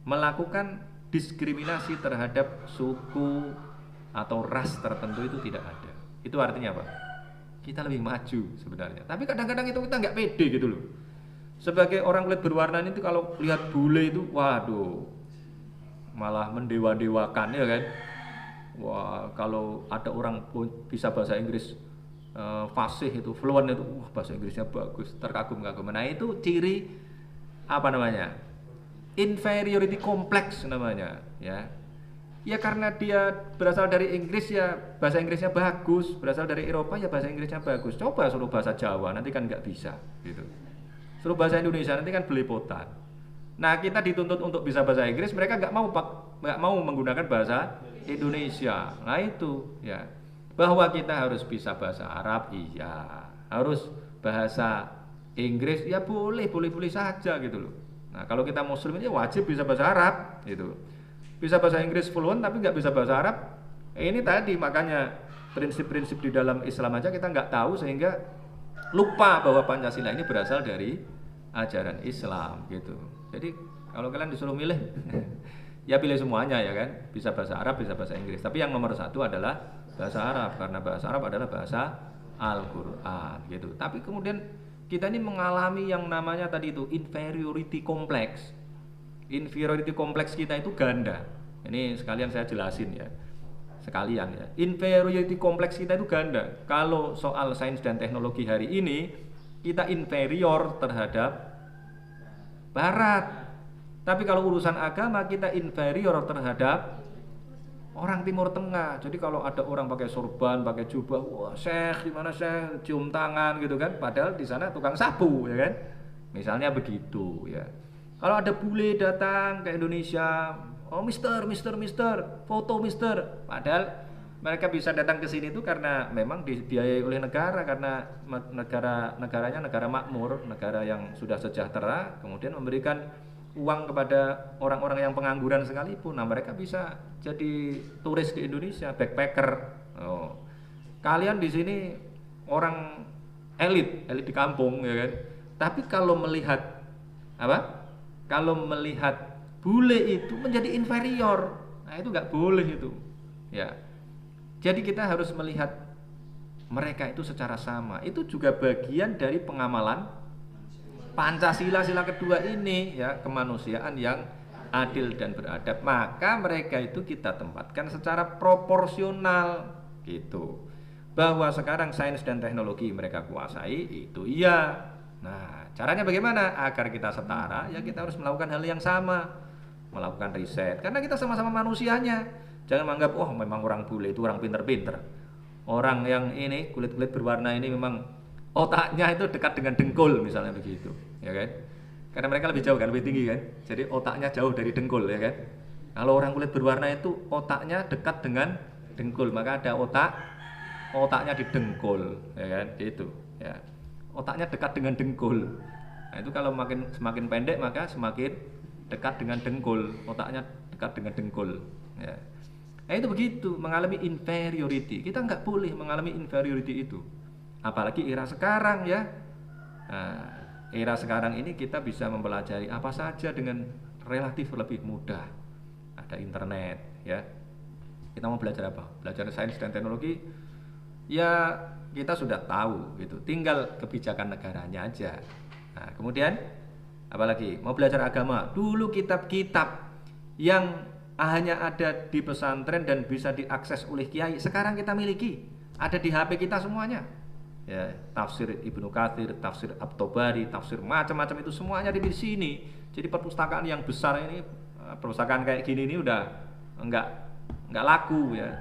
melakukan diskriminasi terhadap suku atau ras tertentu, itu tidak ada. Itu artinya apa? Kita lebih maju sebenarnya. Tapi kadang-kadang itu kita nggak pede gitu loh. Sebagai orang kulit berwarna itu kalau lihat bule itu, waduh, malah mendewa-dewakan ya kan. Wah, kalau ada orang bisa bahasa Inggris fasih itu, fluent itu, wah bahasa Inggrisnya bagus, terkagum-kagum. Nah itu ciri apa namanya? Inferiority complex namanya, ya. Ya karena dia berasal dari Inggris ya bahasa Inggrisnya bagus, berasal dari Eropa ya bahasa Inggrisnya bagus. Coba suruh bahasa Jawa nanti kan nggak bisa, gitu. Suruh bahasa Indonesia nanti kan belepotan. Nah kita dituntut untuk bisa bahasa Inggris, mereka nggak mau menggunakan bahasa Indonesia. Nah itu ya, bahwa kita harus bisa bahasa Arab, iya, harus bahasa Inggris ya boleh saja gitu loh. Nah kalau kita Muslim ini wajib bisa bahasa Arab gitu. Bisa bahasa Inggris fluent tapi nggak bisa bahasa Arab. Ini tadi makanya prinsip-prinsip di dalam Islam aja kita nggak tahu, sehingga lupa bahwa Pancasila ini berasal dari ajaran Islam gitu. Jadi kalau kalian disuruh milih ya pilih semuanya ya kan. Bisa bahasa Arab, bisa bahasa Inggris. Tapi yang nomor satu adalah bahasa Arab, karena bahasa Arab adalah bahasa Al-Quran gitu. Tapi kemudian kita ini mengalami yang namanya tadi itu inferiority complex. Inferiority complex kita itu ganda. Ini sekalian saya jelasin ya. Sekalian ya. Inferiority complex kita itu ganda. Kalau soal sains dan teknologi hari ini kita inferior terhadap Barat. Tapi kalau urusan agama kita inferior terhadap orang Timur Tengah. Jadi kalau ada orang pakai sorban, pakai jubah, wah syekh, di mana syekh, cium tangan gitu kan, padahal di sana tukang sapu ya kan. Misalnya begitu ya. Kalau ada bule datang ke Indonesia, oh mister, foto mister, padahal Mereka bisa datang ke sini itu karena memang dibiayai oleh negara, karena negaranya negara makmur, negara yang sudah sejahtera, kemudian memberikan uang kepada orang-orang yang pengangguran sekalipun. Nah, mereka bisa jadi turis di Indonesia, backpacker. Oh. Kalian di sini orang elit di kampung, ya kan? Tapi kalau melihat apa? Kalau melihat bule itu menjadi inferior, nah itu nggak boleh itu, ya. Jadi kita harus melihat mereka itu secara sama. Itu juga bagian dari pengamalan Pancasila, sila kedua ini, ya, kemanusiaan yang adil dan beradab. Maka mereka itu kita tempatkan secara proporsional gitu. Bahwa sekarang sains dan teknologi mereka kuasai, itu iya. Nah, caranya bagaimana? Agar kita setara, ya kita harus melakukan hal yang sama, melakukan riset. Karena kita sama-sama manusianya. Jangan menganggap, oh memang orang bule itu orang pinter-pinter. Orang yang ini kulit-kulit berwarna ini memang otaknya itu dekat dengan dengkul, misalnya begitu, ya kan? Karena mereka lebih jauh kan, lebih tinggi kan. Jadi otaknya jauh dari dengkul, ya kan? Kalau orang kulit berwarna itu otaknya dekat dengan dengkul, maka ada otaknya di dengkul, ya kan? Itu, ya. Otaknya dekat dengan dengkul. Nah, itu kalau semakin pendek maka semakin dekat dengan dengkul, otaknya dekat dengan dengkul, ya. Nah, itu begitu, mengalami inferiority. Kita nggak boleh mengalami inferiority itu. Apalagi era sekarang, ya. Nah, era sekarang ini kita bisa mempelajari apa saja dengan relatif lebih mudah. Ada internet, ya. Kita mau belajar apa? Belajar sains dan teknologi, ya kita sudah tahu gitu. Tinggal kebijakan negaranya aja. Nah, kemudian apalagi? Mau belajar agama, dulu kitab-kitab yang hanya ada di pesantren dan bisa diakses oleh kiai, sekarang kita miliki, ada di HP kita semuanya, ya. Tafsir Ibnu Katsir, tafsir At-Tabari, tafsir macam-macam itu semuanya di sini. Jadi perpustakaan yang besar ini, perpustakaan kayak gini ini udah enggak laku, ya.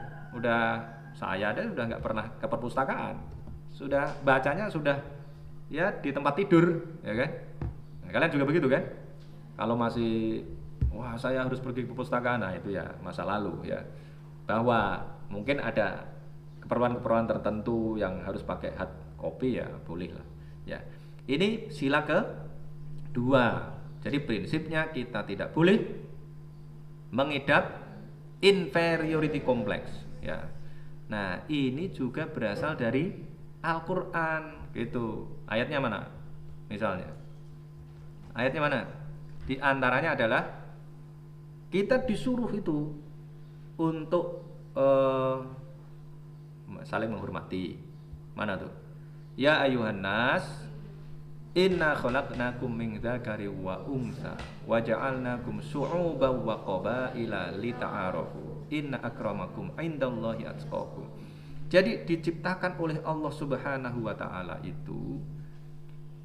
Saya udah enggak pernah ke perpustakaan, sudah bacanya sudah, ya, di tempat tidur, ya kan? Nah, kalian juga begitu kan? Kalau masih wah saya harus pergi ke perpustakaan, nah itu ya masa lalu, ya. Bahwa mungkin ada keperluan-keperluan tertentu yang harus pakai hard copy, ya boleh lah, ya. Ini sila kedua. Jadi prinsipnya kita tidak boleh mengidap inferiority complex, ya. Nah, ini juga berasal dari Al-Qur'an gitu. Ayatnya mana? Misalnya. Ayatnya mana? Di antaranya adalah kita disuruh itu untuk saling menghormati. Mana tuh? Ya ayuhan nas, inna khalaqnakum min dzakari wa unsa wa ja'alnakum syu'uban wa qabaila lita'arafu. Inna akramakum indallahi atqakum. Jadi diciptakan oleh Allah Subhanahu wa taala itu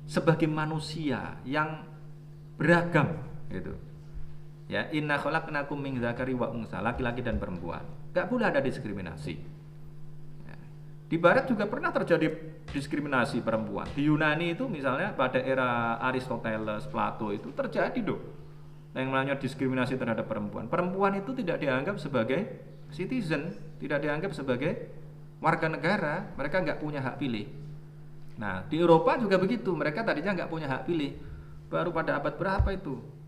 sebagai manusia yang beragam gitu. Ya, inna khalaqnakum min dzakari wa unsa, laki-laki dan perempuan. Enggak boleh ada diskriminasi. Ya. Di barat juga pernah terjadi diskriminasi perempuan. Di Yunani itu misalnya pada era Aristoteles, Plato itu terjadi dong. Yang namanya diskriminasi terhadap perempuan. Perempuan itu tidak dianggap sebagai citizen, tidak dianggap sebagai warga negara, mereka nggak punya hak pilih. Nah, di Eropa juga begitu, mereka tadinya nggak punya hak pilih. Baru pada abad berapa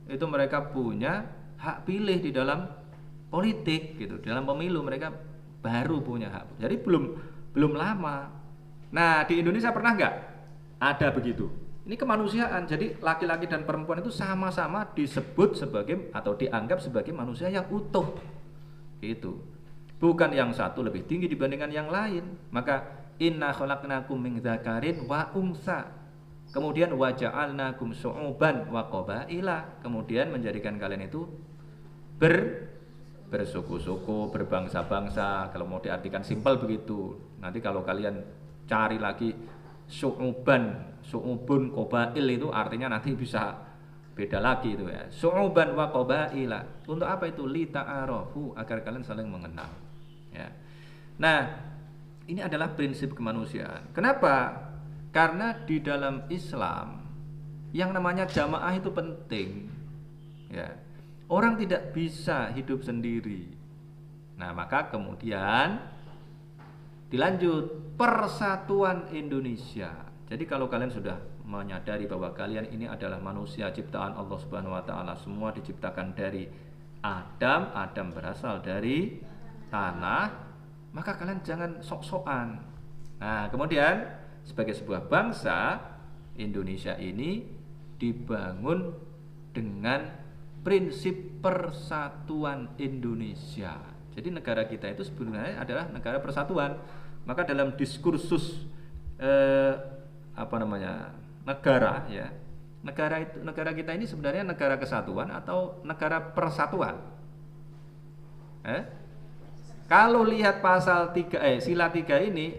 itu mereka punya hak pilih di dalam politik gitu, di dalam pemilu mereka baru punya hak. Jadi belum lama. Nah, di Indonesia pernah nggak ada begitu? Ini kemanusiaan. Jadi laki-laki dan perempuan itu sama-sama disebut sebagai atau dianggap sebagai manusia yang utuh. Gitu. Bukan yang satu lebih tinggi dibandingkan yang lain. Maka inna khalaqnakum min dzakarin wa unsa. Kemudian wa ja'alnakum syu'uban wa qabaila. Kemudian menjadikan kalian itu bersuku-suku, berbangsa-bangsa. Kalau mau diartikan simpel begitu. Nanti kalau kalian cari lagi syu'ubun, qabail itu artinya nanti bisa beda lagi itu, ya. Syu'uban wa qabaila. Untuk apa itu? Li ta'arafu, agar kalian saling mengenal, ya. Nah, ini adalah prinsip kemanusiaan. Kenapa? Karena di dalam Islam yang namanya jamaah itu penting, ya. Orang tidak bisa hidup sendiri. Nah, maka kemudian Dilanjut, persatuan Indonesia. Jadi kalau kalian sudah menyadari bahwa kalian ini adalah manusia ciptaan Allah Subhanahu wa taala, semua diciptakan dari Adam, Adam berasal dari tanah, maka kalian jangan sok-sokan. Nah, kemudian sebagai sebuah bangsa, Indonesia ini dibangun dengan prinsip persatuan Indonesia. Jadi negara kita itu sebenarnya adalah negara persatuan. Maka dalam diskursus negara ya, negara kita ini sebenarnya negara kesatuan atau negara persatuan. Kalau lihat pasal 3 sila 3 ini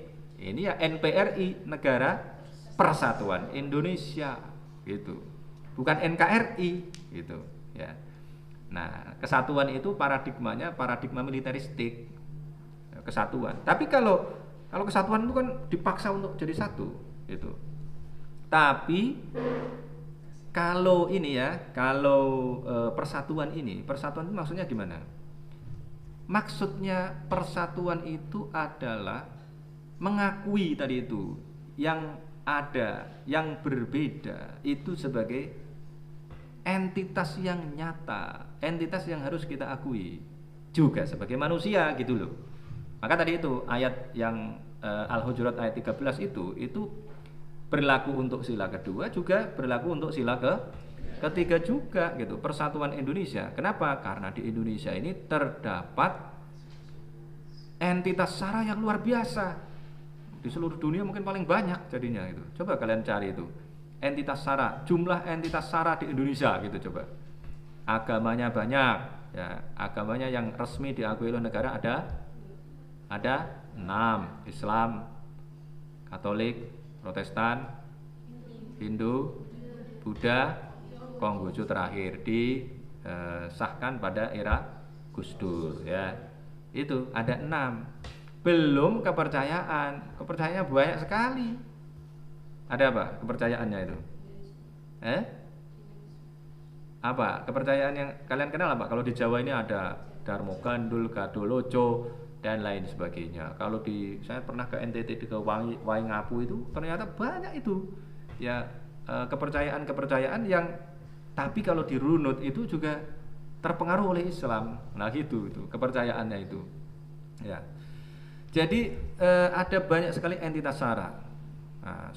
ya NPRI, Negara Persatuan Indonesia gitu. Bukan NKRI gitu ya. Nah, kesatuan itu paradigmanya paradigma militeristik. Kesatuan. Tapi kalau kesatuan itu kan dipaksa untuk jadi satu gitu. Tapi kalau persatuan itu maksudnya gimana? Maksudnya persatuan itu adalah mengakui tadi itu yang ada, yang berbeda itu sebagai entitas yang nyata, entitas yang harus kita akui juga sebagai manusia gitu loh. Maka tadi itu ayat yang Al-Hujurat ayat 13 itu berlaku untuk sila kedua, juga berlaku untuk sila ketiga juga gitu. Persatuan Indonesia. Kenapa? Karena di Indonesia ini terdapat entitas SARA yang luar biasa. Di seluruh dunia mungkin paling banyak jadinya itu. Coba kalian cari itu. Entitas SARA, jumlah entitas SARA di Indonesia gitu coba. Agamanya banyak ya. Agamanya yang resmi diakui oleh negara ada 6. Islam, Katolik, Protestan, Hindu, Buddha, Konghucu terakhir disahkan pada era Gus Dur ya. Itu ada 6. Belum kepercayaan banyak sekali. Ada apa kepercayaannya itu? Apa kepercayaan yang kalian kenal apa? Kalau di Jawa ini ada Darmo Gandul, Gadoloco dan lain sebagainya. Kalau saya pernah ke NTT ke Waingapu itu ternyata banyak itu ya kepercayaan yang tapi kalau dirunut itu juga terpengaruh oleh Islam. Nah gitu itu kepercayaannya itu ya. Jadi ada banyak sekali entitas SARA. Nah,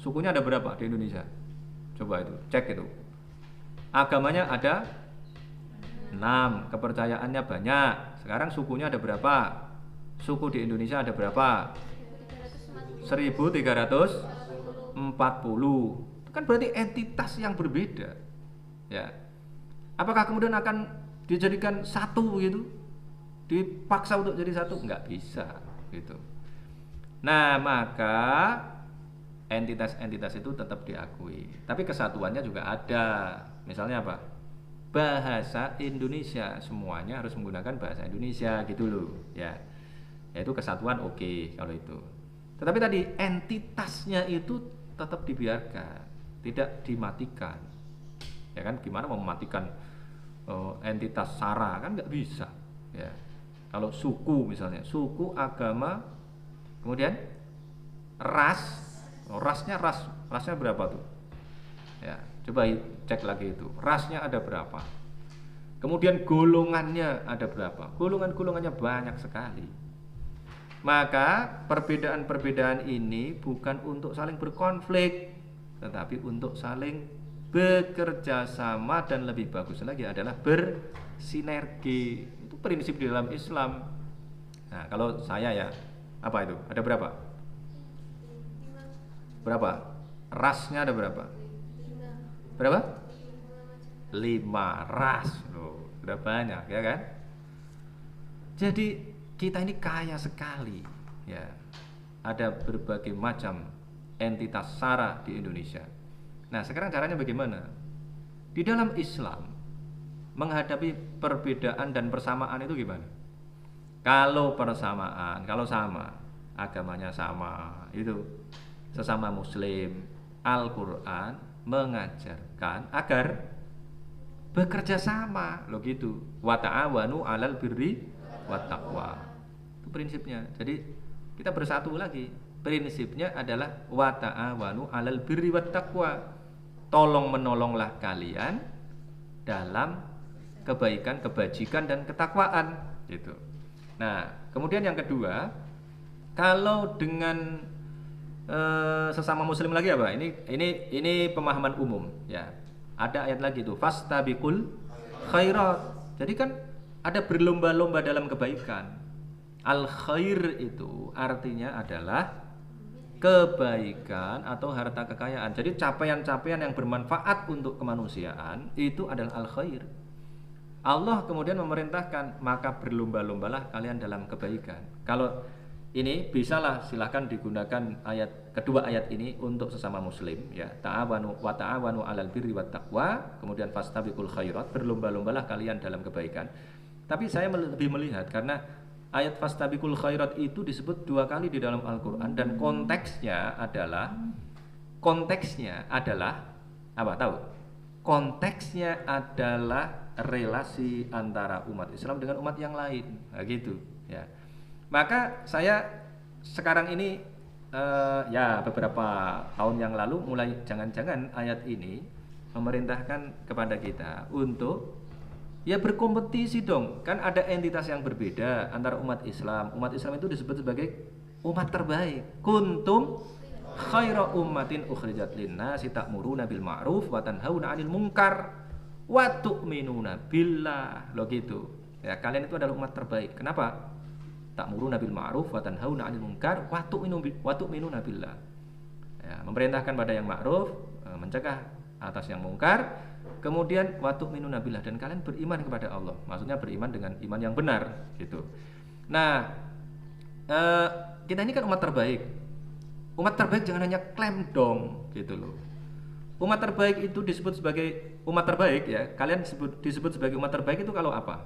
sukunya ada berapa di Indonesia? Coba itu cek itu. Agamanya ada 6, kepercayaannya banyak. Sekarang sukunya ada berapa? Suku di Indonesia ada berapa? 1340. Itu kan berarti entitas yang berbeda. Ya. Apakah kemudian akan dijadikan satu gitu? Dipaksa untuk jadi satu? Enggak bisa gitu. Nah, maka entitas-entitas itu tetap diakui. Tapi kesatuannya juga ada. Misalnya apa? Bahasa Indonesia, semuanya harus menggunakan bahasa Indonesia gitu loh ya. Yaitu kesatuan oke kalau itu. Tetapi tadi entitasnya itu tetap dibiarkan, tidak dimatikan. Ya kan gimana mau mematikan entitas SARA kan nggak bisa ya. Kalau suku misalnya, suku, agama, kemudian rasnya berapa tuh? Ya, coba cek lagi itu. Rasnya ada berapa? Kemudian golongannya ada berapa? Golongannya banyak sekali. Maka perbedaan-perbedaan ini bukan untuk saling berkonflik, tetapi untuk saling bekerja sama dan lebih bagus lagi adalah bersinergi. Itu prinsip di dalam Islam. Nah, kalau saya ya, apa itu? Ada berapa? Berapa? Rasnya ada berapa? Berapa? 5 ras loh, sudah banyak ya kan? Jadi kita ini kaya sekali ya. Ada berbagai macam entitas SARA di Indonesia. Nah, sekarang caranya bagaimana? Di dalam Islam menghadapi perbedaan dan persamaan itu gimana? Kalau persamaan, kalau sama, agamanya sama, itu sesama muslim, Al-Qur'an mengajarkan agar bekerja sama loh gitu. Wa ta'awanu 'alal birri wat taqwa. Itu prinsipnya. Jadi kita bersatu lagi. Prinsipnya adalah wa ta'awanu 'alal birri wat taqwa. Tolong menolonglah kalian dalam kebaikan, kebajikan dan ketakwaan gitu. Nah, kemudian yang kedua, kalau dengan sesama muslim lagi apa? Ini pemahaman umum ya. Ada ayat lagi tuh, fastabiqul khairat. Jadi kan ada berlomba-lomba dalam kebaikan. Al khair itu artinya adalah kebaikan atau harta kekayaan. Jadi capaian-capaian yang bermanfaat untuk kemanusiaan itu adalah al khair. Allah kemudian memerintahkan, maka berlomba-lombalah kalian dalam kebaikan. Kalau ini bisalah silahkan digunakan kedua ayat ini untuk sesama muslim ya. Ta'awanu wa ta'awanu 'alal birri wat taqwa, kemudian fastabiqul khairat, berlomba-lombalah kalian dalam kebaikan. Tapi saya lebih melihat karena ayat fastabiqul khairat itu disebut 2 kali di dalam Al-Qur'an dan konteksnya adalah apa tahu? Konteksnya adalah relasi antara umat Islam dengan umat yang lain. Nah, gitu ya. Maka saya sekarang ini ya beberapa tahun yang lalu mulai jangan-jangan ayat ini memerintahkan kepada kita untuk ya berkompetisi dong. Kan ada entitas yang berbeda antara umat Islam. Umat Islam itu disebut sebagai umat terbaik. Kuntum khaira ummatin ukhrijat linnasi ta'muruna bil ma'ruf wa tanhauna 'anil munkar wa tu'minuna billah. Loh gitu. Ya, kalian itu adalah umat terbaik. Kenapa? Ta'muruna bil ma'ruf wa tanhauna 'anil munkar wa tu'minuna billah. Ya, memerintahkan pada yang ma'ruf, mencegah atas yang mungkar, kemudian wa tu'minuna billah, dan kalian beriman kepada Allah. Maksudnya beriman dengan iman yang benar gitu. Nah, kita ini kan umat terbaik. Umat terbaik jangan hanya klaim dong gitu loh. Umat terbaik itu disebut sebagai umat terbaik ya. Kalian disebut sebagai umat terbaik itu kalau apa?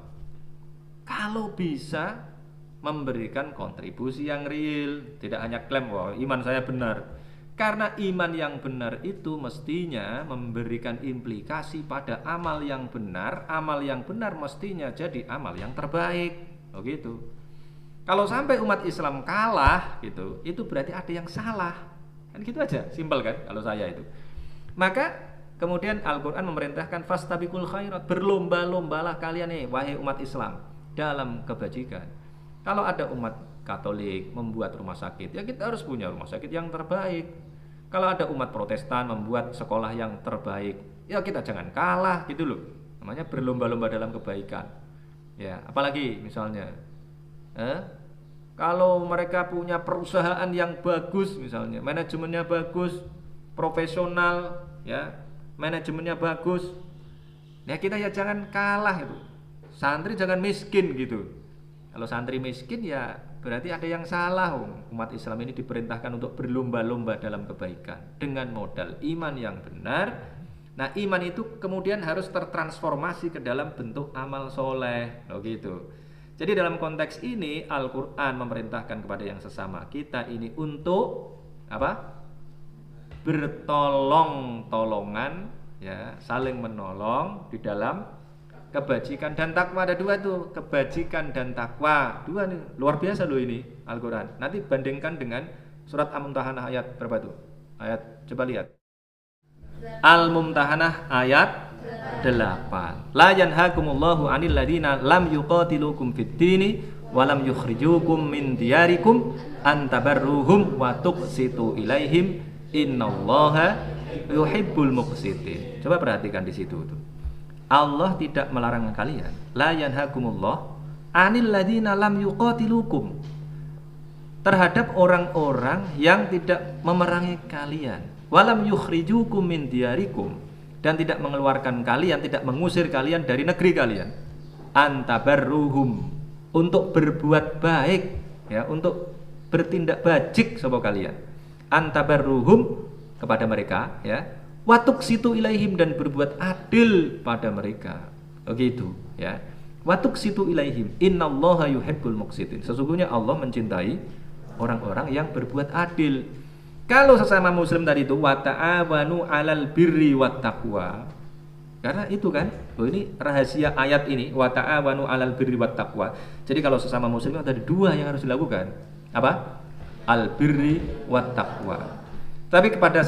Kalau bisa memberikan kontribusi yang real, tidak hanya klaim wah iman saya benar. Karena iman yang benar itu mestinya memberikan implikasi pada amal yang benar. Amal yang benar mestinya jadi amal yang terbaik. Oh gitu. Kalau sampai umat Islam kalah gitu, itu berarti ada yang salah. Kan gitu aja, simpel kan kalau saya itu. Maka kemudian Al-Qur'an memerintahkan fastabiqul khairat, berlomba-lombalah kalian nih wahai umat Islam dalam kebajikan. Kalau ada umat Katolik membuat rumah sakit, ya kita harus punya rumah sakit yang terbaik. Kalau ada umat Protestan membuat sekolah yang terbaik, ya kita jangan kalah gitu loh. Namanya berlomba-lomba dalam kebaikan. Ya, apalagi misalnya, kalau mereka punya perusahaan yang bagus, misalnya manajemennya bagus, profesional, ya manajemennya bagus, ya kita ya jangan kalah itu. Santri jangan miskin gitu. Kalau santri miskin ya berarti ada yang salah. Umat Islam ini diperintahkan untuk berlomba-lomba dalam kebaikan dengan modal iman yang benar. Nah, iman itu kemudian harus tertransformasi ke dalam bentuk amal soleh. Loh gitu. Jadi dalam konteks ini Al-Qur'an memerintahkan kepada yang sesama kita ini untuk apa? Bertolong-tolongan ya, saling menolong di dalam kebajikan dan takwa. Ada 2 tuh, kebajikan dan takwa. 2 nih, luar biasa loh ini Al-Qur'an. Nanti bandingkan dengan surat Al-Mumtahanah ayat berapa tuh? Ayat coba lihat. Al-Mumtahanah ayat 8. La yanhakumullahu 'anil ladzina lam yuqatilukum fid dini wa lam yukhrijukum min diyarikum an tabarruhum wa tuqsitu ilaihim innallaha yuhibbul muqsitin. Coba perhatikan di situ tuh. Allah tidak melarang kalian. La yanhakumullah 'anil ladzina lam yuqatilukum, terhadap orang-orang yang tidak memerangi kalian, walam yukhrijukum min diyarikum, dan tidak mengeluarkan kalian, tidak mengusir kalian dari negeri kalian. Antabarruhum, untuk berbuat baik ya, untuk bertindak bajik sapa kalian. Antabarruhum, kepada mereka ya. Watuk situ ilaihim, dan berbuat adil pada mereka. Begitu ya. Watuk situ ilaihim innallaha yuhibbul muqsitin. Sesungguhnya Allah mencintai orang-orang yang berbuat adil. Kalau sesama muslim tadi itu wa ta'awanu 'alal birri wat taqwa. Karena itu kan, ini rahasia ayat ini, wa ta'awanu 'alal birri wat taqwa. Jadi kalau sesama muslim ada 2 yang harus dilakukan. Apa? albirri wat taqwa. Tapi kepada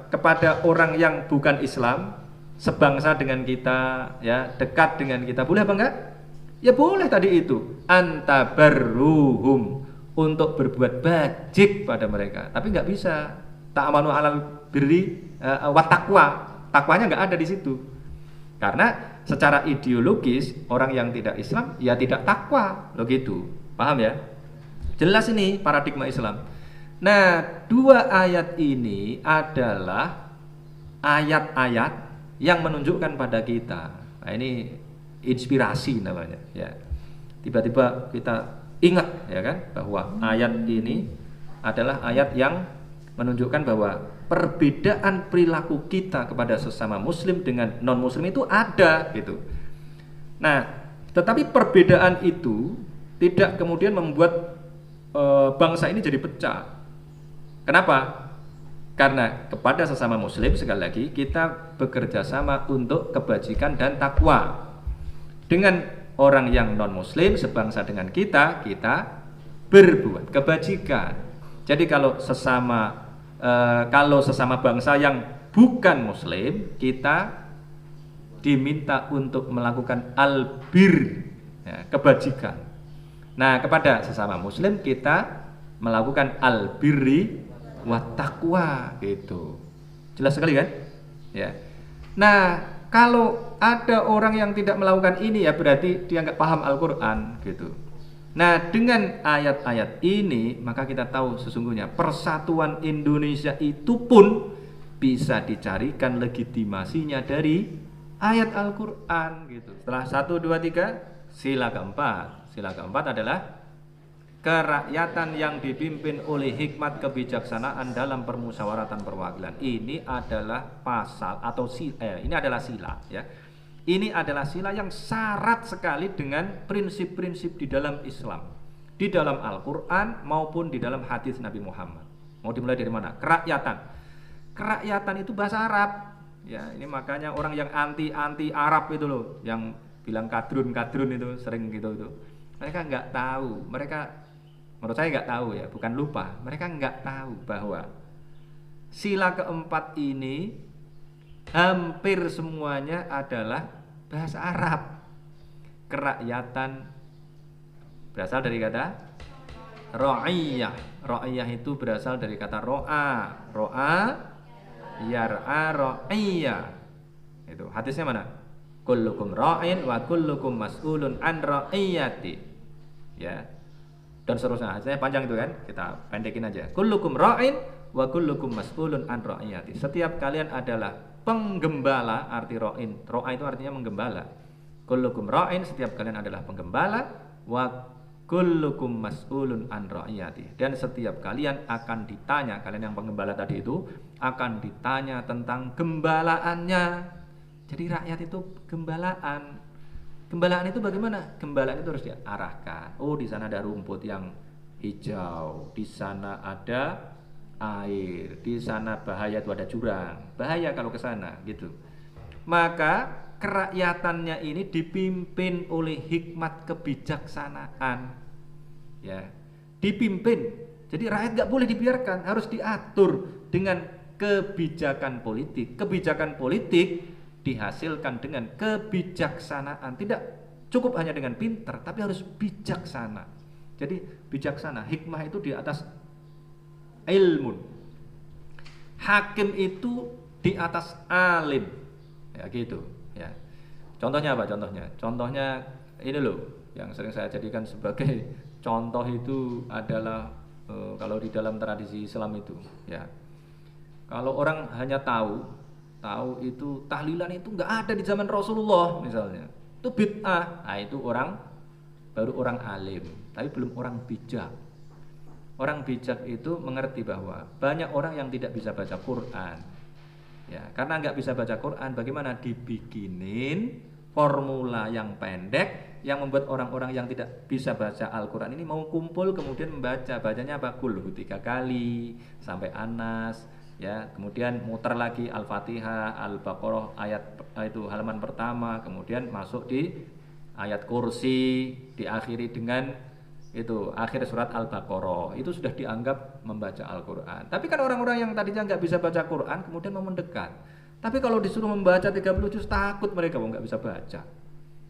kepada orang yang bukan Islam, sebangsa dengan kita, ya, dekat dengan kita, boleh apa enggak? Ya boleh tadi itu. Antabarruhum, untuk berbuat bajik pada mereka. Tapi enggak bisa ta'amanu alal birri wat taqwa. Takwanya enggak ada di situ. Karena secara ideologis orang yang tidak Islam ya tidak takwa, lo gitu. Paham ya? Jelas ini paradigma Islam. Nah, dua ayat ini adalah ayat-ayat yang menunjukkan pada kita. Nah, ini inspirasi namanya, ya. Tiba-tiba kita ingat, ya kan, bahwa ayat ini adalah ayat yang menunjukkan bahwa perbedaan perilaku kita kepada sesama muslim dengan non muslim itu ada, gitu. Nah, tetapi perbedaan itu tidak kemudian membuat bangsa ini jadi pecah. Kenapa? Karena kepada sesama muslim, sekali lagi, kita bekerja sama untuk kebajikan dan takwa. Dengan orang yang non muslim sebangsa dengan kita berbuat kebajikan. Jadi kalau sesama bangsa yang bukan muslim, kita diminta untuk melakukan albir, ya, kebajikan. Nah, kepada sesama muslim kita melakukan albirri wat taqwa, gitu. Jelas sekali kan? Ya. Nah, kalau ada orang yang tidak melakukan ini, ya berarti dia nggak paham Al-Qur'an, gitu. Nah, dengan ayat-ayat ini maka kita tahu sesungguhnya persatuan Indonesia itu pun bisa dicarikan legitimasinya dari ayat Al-Qur'an, gitu. Setelah 1 2 3, sila keempat. Sila keempat adalah kerakyatan yang dipimpin oleh hikmat kebijaksanaan dalam permusyawaratan perwakilan. Ini adalah pasal atau ini adalah sila, ya. Ini adalah sila yang syarat sekali dengan prinsip-prinsip di dalam Islam, di dalam Al-Qur'an maupun di dalam hadis Nabi Muhammad. Mau dimulai dari mana? Kerakyatan. Kerakyatan itu bahasa Arab. Ya, ini makanya orang yang anti Arab itu loh, yang bilang kadrun itu sering gitu itu. Mereka nggak tahu, menurut saya nggak tahu, ya, bukan lupa, mereka nggak tahu bahwa sila keempat ini hampir semuanya adalah bahasa Arab. Kerakyatan berasal dari kata ra'iyah. Ra'iyah itu berasal dari kata ro'a yar'a ra'iyah. Itu hadisnya mana? Kullukum ra'in wa kullukum mas'ulun an ra'iyati. Ya. Dan seterusnya. Hadisnya panjang itu kan, kita pendekin aja. Kullukum ra'in wa kullukum mas'ulun an ra'iyati. Setiap kalian adalah penggembala, arti ra'in. Ra'a itu artinya menggembala. Kullukum ra'in, setiap kalian adalah penggembala, wa kullukum mas'ulun an ra'iyati. Dan setiap kalian akan ditanya, kalian yang penggembala tadi itu akan ditanya tentang gembalaannya. Jadi rakyat itu gembalaan. Gembalaan itu bagaimana? Gembalaan itu harus diarahkan. Oh, di sana ada rumput yang hijau, di sana ada air, di sana bahaya itu ada jurang. Bahaya kalau ke sana, gitu. Maka kerakyatannya ini dipimpin oleh hikmat kebijaksanaan. Ya, dipimpin. Jadi rakyat nggak boleh dibiarkan, harus diatur dengan kebijakan politik. Kebijakan politik dihasilkan dengan kebijaksanaan. Tidak cukup hanya dengan pintar, tapi harus bijaksana. Jadi bijaksana, hikmah itu di atas ilmu. Hakim itu di atas alim. Ya gitu, ya. Contohnya apa contohnya? Contohnya ini loh, yang sering saya jadikan sebagai contoh itu adalah kalau di dalam tradisi Islam itu, ya. Kalau orang hanya tahu itu tahlilan itu nggak ada di zaman Rasulullah misalnya, itu bid'ah. Nah, itu baru orang alim, tapi belum orang bijak. Orang bijak itu mengerti bahwa banyak orang yang tidak bisa baca Quran, ya, karena nggak bisa baca Quran, bagaimana dibikinin formula yang pendek yang membuat orang-orang yang tidak bisa baca Al-Quran ini mau kumpul kemudian bacanya apa? Kulhu 3 kali sampai Anas. Ya, kemudian muter lagi Al-Fatihah, Al-Baqarah ayat itu halaman pertama, kemudian masuk di ayat kursi, diakhiri dengan Itu akhir surat Al-Baqarah itu sudah dianggap membaca Al-Quran. Tapi kan orang-orang yang tadinya nggak bisa baca Quran kemudian mau mendekat. Tapi kalau disuruh membaca 30 juz takut mereka nggak bisa baca.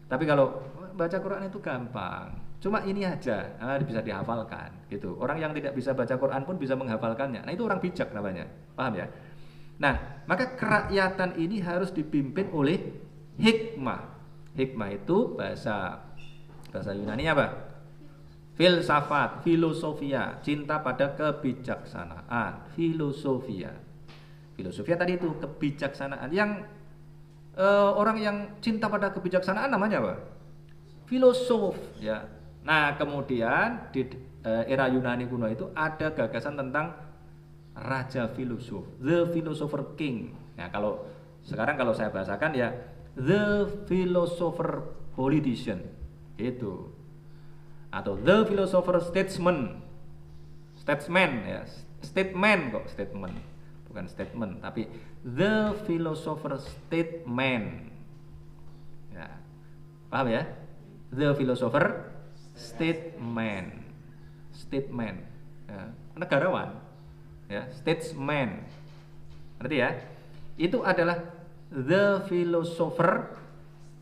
Tapi kalau baca Quran itu gampang. Cuma ini aja, bisa dihafalkan gitu. Orang yang tidak bisa baca Quran pun bisa menghafalkannya. Nah, itu orang bijak namanya. Paham ya? Nah, maka kerakyatan ini harus dipimpin oleh hikmah. Hikmah itu bahasa Yunani apa? Filsafat, filosofia, cinta pada kebijaksanaan, filosofia. Filosofia tadi itu kebijaksanaan. Yang orang yang cinta pada kebijaksanaan namanya apa? Filosof, ya. Nah, kemudian di era Yunani kuno itu ada gagasan tentang raja filosof, the philosopher king. Nah, kalau sekarang kalau saya bahasakan ya the philosopher politician itu, atau the philosopher statesman ya, statement bukan statement tapi the philosopher statement ya, paham ya, the philosopher statement ya, negarawan ya, statesman, ngerti ya, itu adalah the philosopher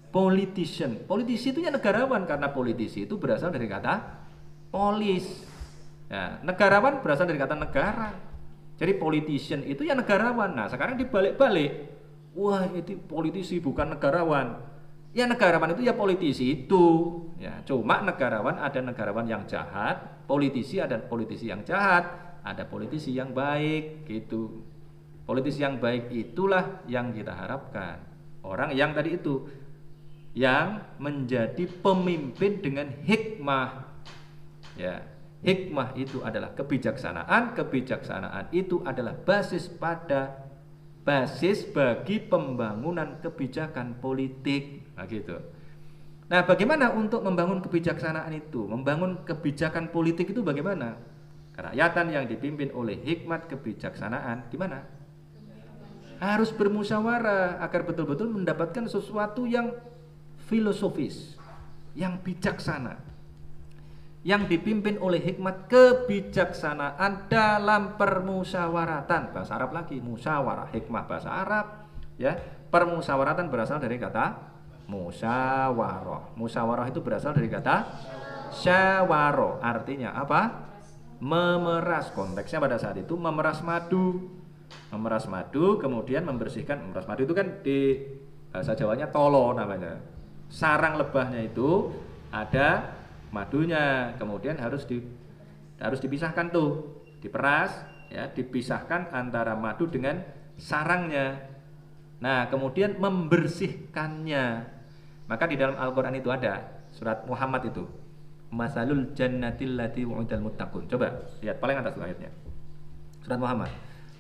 politician. Politisi itu ya negarawan, karena politisi itu berasal dari kata polis ya, negarawan berasal dari kata negara. Jadi politician itu ya negarawan. Nah, sekarang dibalik-balik, wah itu politisi bukan negarawan. Ya negarawan itu ya politisi itu ya. Cuma negarawan ada negarawan yang jahat, politisi ada politisi yang jahat, ada politisi yang baik gitu. Politisi yang baik itulah yang kita harapkan. Orang yang tadi itu yang menjadi pemimpin dengan hikmah. Ya, hikmah itu adalah kebijaksanaan, kebijaksanaan itu adalah basis bagi pembangunan kebijakan politik. Nah, gitu. Nah, bagaimana untuk membangun kebijaksanaan itu? Membangun kebijakan politik itu bagaimana? Kerakyatan yang dipimpin oleh hikmat kebijaksanaan gimana? Harus bermusyawarah agar betul-betul mendapatkan sesuatu yang filosofis, yang bijaksana, yang dipimpin oleh hikmat kebijaksanaan dalam permusyawaratan. Bahasa Arab lagi, musyawarah, hikmah bahasa Arab ya. Permusyawaratan berasal dari kata musyawarah. Musyawarah itu berasal dari kata syawaro, artinya apa? Memeras. Konteksnya pada saat itu memeras madu. Memeras madu, kemudian membersihkan. Memeras madu itu kan di bahasa Jawanya tolo namanya. Sarang lebahnya itu ada madunya, kemudian harus dipisahkan tuh, diperas ya, dipisahkan antara madu dengan sarangnya. Nah, kemudian membersihkannya. Maka di dalam Al-Qur'an itu ada surat Muhammad itu, Masalul jannatil lati wu'idal muttaqun. Coba lihat paling atas ayatnya. Surat Muhammad.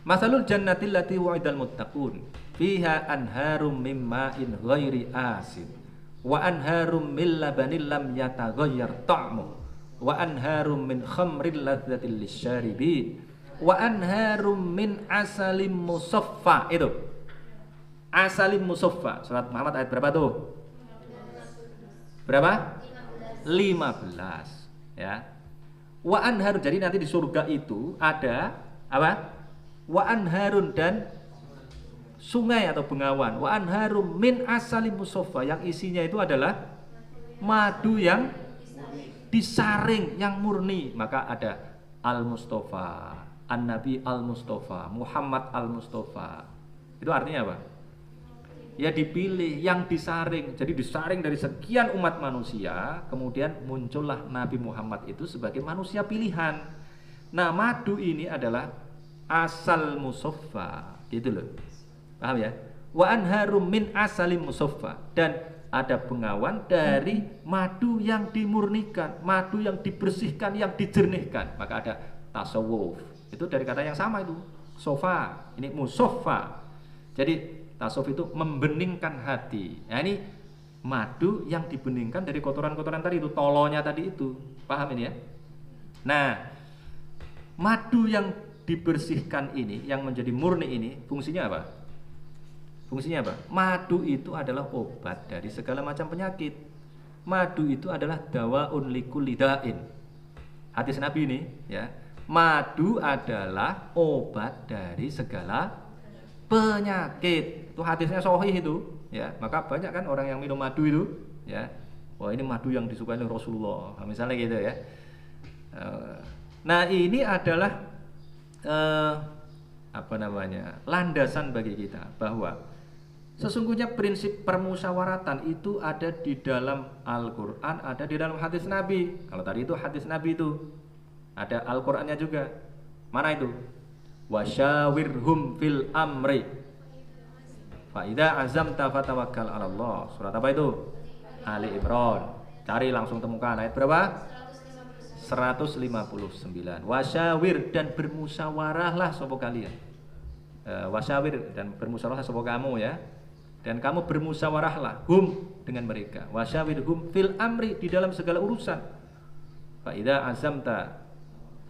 Masalul jannatil lati wu'idal muttaqun fiha anharum mimma'in ghairi asin wa anharum min labanin lam yataghayyar ta'muh wa anharum min khamrin ladzatil lisyaribin wa anharum min asalim musaffa. Itu asalim musaffa. Surat Muhammad ayat berapa tuh? Berapa? 15 ya. Wa anharun, jadi nanti di surga itu ada apa? Wa anharun, dan sungai atau bengawan. Wa anharum min asalim musaffa, yang isinya itu adalah madu yang disaring, yang murni. Maka ada Al-Mustafa, An-Nabi Al-Mustafa, Muhammad Al-Mustafa. Itu artinya apa? Ya dipilih, yang disaring. Jadi disaring dari sekian umat manusia, kemudian muncullah Nabi Muhammad itu sebagai manusia pilihan. Nah, madu ini adalah asal musaffa, gitu loh. Paham ya? Wa anharum min asalim musaffa, dan ada bengawan dari madu yang dimurnikan, madu yang dibersihkan, yang dijernihkan. Maka ada tasawuf. Itu dari kata yang sama itu. Sofa, ini musaffa. Jadi tasawuf itu membeningkan hati. Nah, ini madu yang dibeningkan dari kotoran-kotoran tadi itu, tolonya tadi itu. Paham ini ya? Nah, madu yang dibersihkan ini, yang menjadi murni ini, fungsinya apa? Fungsinya apa? Madu itu adalah obat dari segala macam penyakit. Madu itu adalah dawaun likulli da'in. hadis Nabi ini ya. Madu adalah obat dari segala penyakit. Itu hadisnya sahih itu ya. Maka banyak kan orang yang minum madu itu ya. Wah, ini madu yang disukai oleh Rasulullah. Misalnya gitu ya. Nah, ini adalah landasan bagi kita bahwa sesungguhnya prinsip permusyawaratan itu ada di dalam Al-Qur'an, ada di dalam hadis Nabi. Kalau tadi itu hadis Nabi itu, ada Al-Qur'annya juga. Mana itu? Wasyawirhum fil amri. Fa idza azamta fatawakkal 'ala Allah. Surat apa itu? Ali Imran. Cari langsung temukan ayat berapa? 159. Wasyawir dan bermusyawarahlah sapa kalian. Wasyawir dan bermusyawarah sapa kamu ya. Dan kamu bermusyawarahlah dengan mereka. Wasyawirhum fil amri, di dalam segala urusan. Fa idza azamta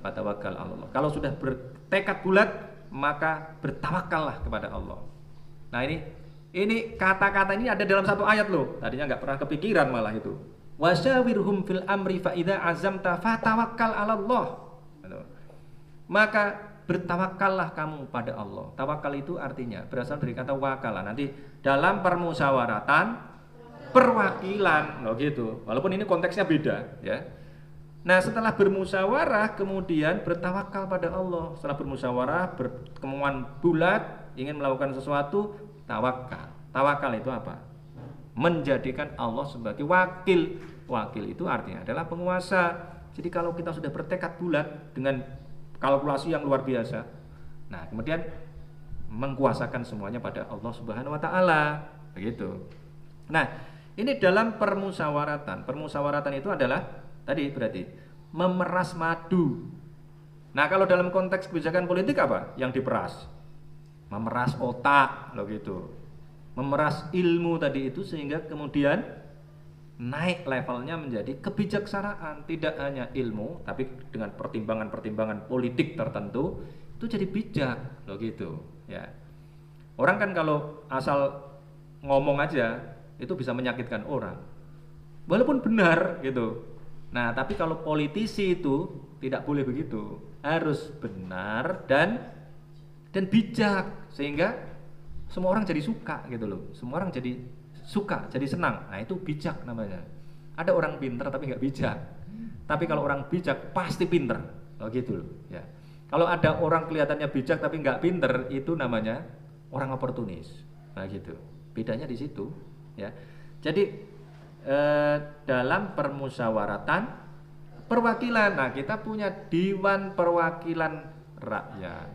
fatawakkal 'ala Allah. Kalau sudah bertekad bulat, maka bertawakallah kepada Allah. Nah, ini kata-kata ini ada dalam satu ayat loh. Tadinya nggak pernah kepikiran malah itu. Wasyawirhum fil amri fa idza azamta fatawakkal 'ala Allah. Maka bertawakallah kamu pada Allah. Tawakal itu artinya berasal dari kata wakala. Nanti dalam permusyawaratan perwakilan loh gitu. Walaupun ini konteksnya beda ya. Nah, setelah bermusyawarah kemudian bertawakal pada Allah. Setelah bermusyawarah, berkemauan bulat, ingin melakukan sesuatu, tawakal. Tawakal itu apa? Menjadikan Allah sebagai wakil. Wakil itu artinya adalah penguasa. Jadi kalau kita sudah bertekad bulat dengan kalkulasi yang luar biasa, nah kemudian mengkuasakan semuanya pada Allah Subhanahu wa taala. Begitu. Nah, ini dalam permusyawaratan. Permusyawaratan itu adalah tadi berarti memeras madu. Nah, kalau dalam konteks kebijakan politik apa yang diperas? Memeras otak, loh gitu. Memeras ilmu tadi itu sehingga kemudian naik levelnya menjadi kebijaksanaan. Tidak hanya ilmu, tapi dengan pertimbangan-pertimbangan politik tertentu itu jadi bijak, loh gitu. Ya. Orang kan kalau asal ngomong aja itu bisa menyakitkan orang, walaupun benar gitu. Nah, tapi kalau politisi itu tidak boleh begitu, harus benar dan bijak sehingga semua orang jadi suka gitu loh. Semua orang jadi suka, jadi senang. Nah, itu bijak namanya. Ada orang pintar tapi nggak bijak. Tapi kalau orang bijak pasti pintar. Oh gitu loh. Ya. Kalau ada orang kelihatannya bijak tapi nggak pintar, itu namanya orang oportunis. Nah gitu. Bedanya di situ. Ya. Jadi dalam permusyawaratan perwakilan. Nah, kita punya Dewan Perwakilan Rakyat.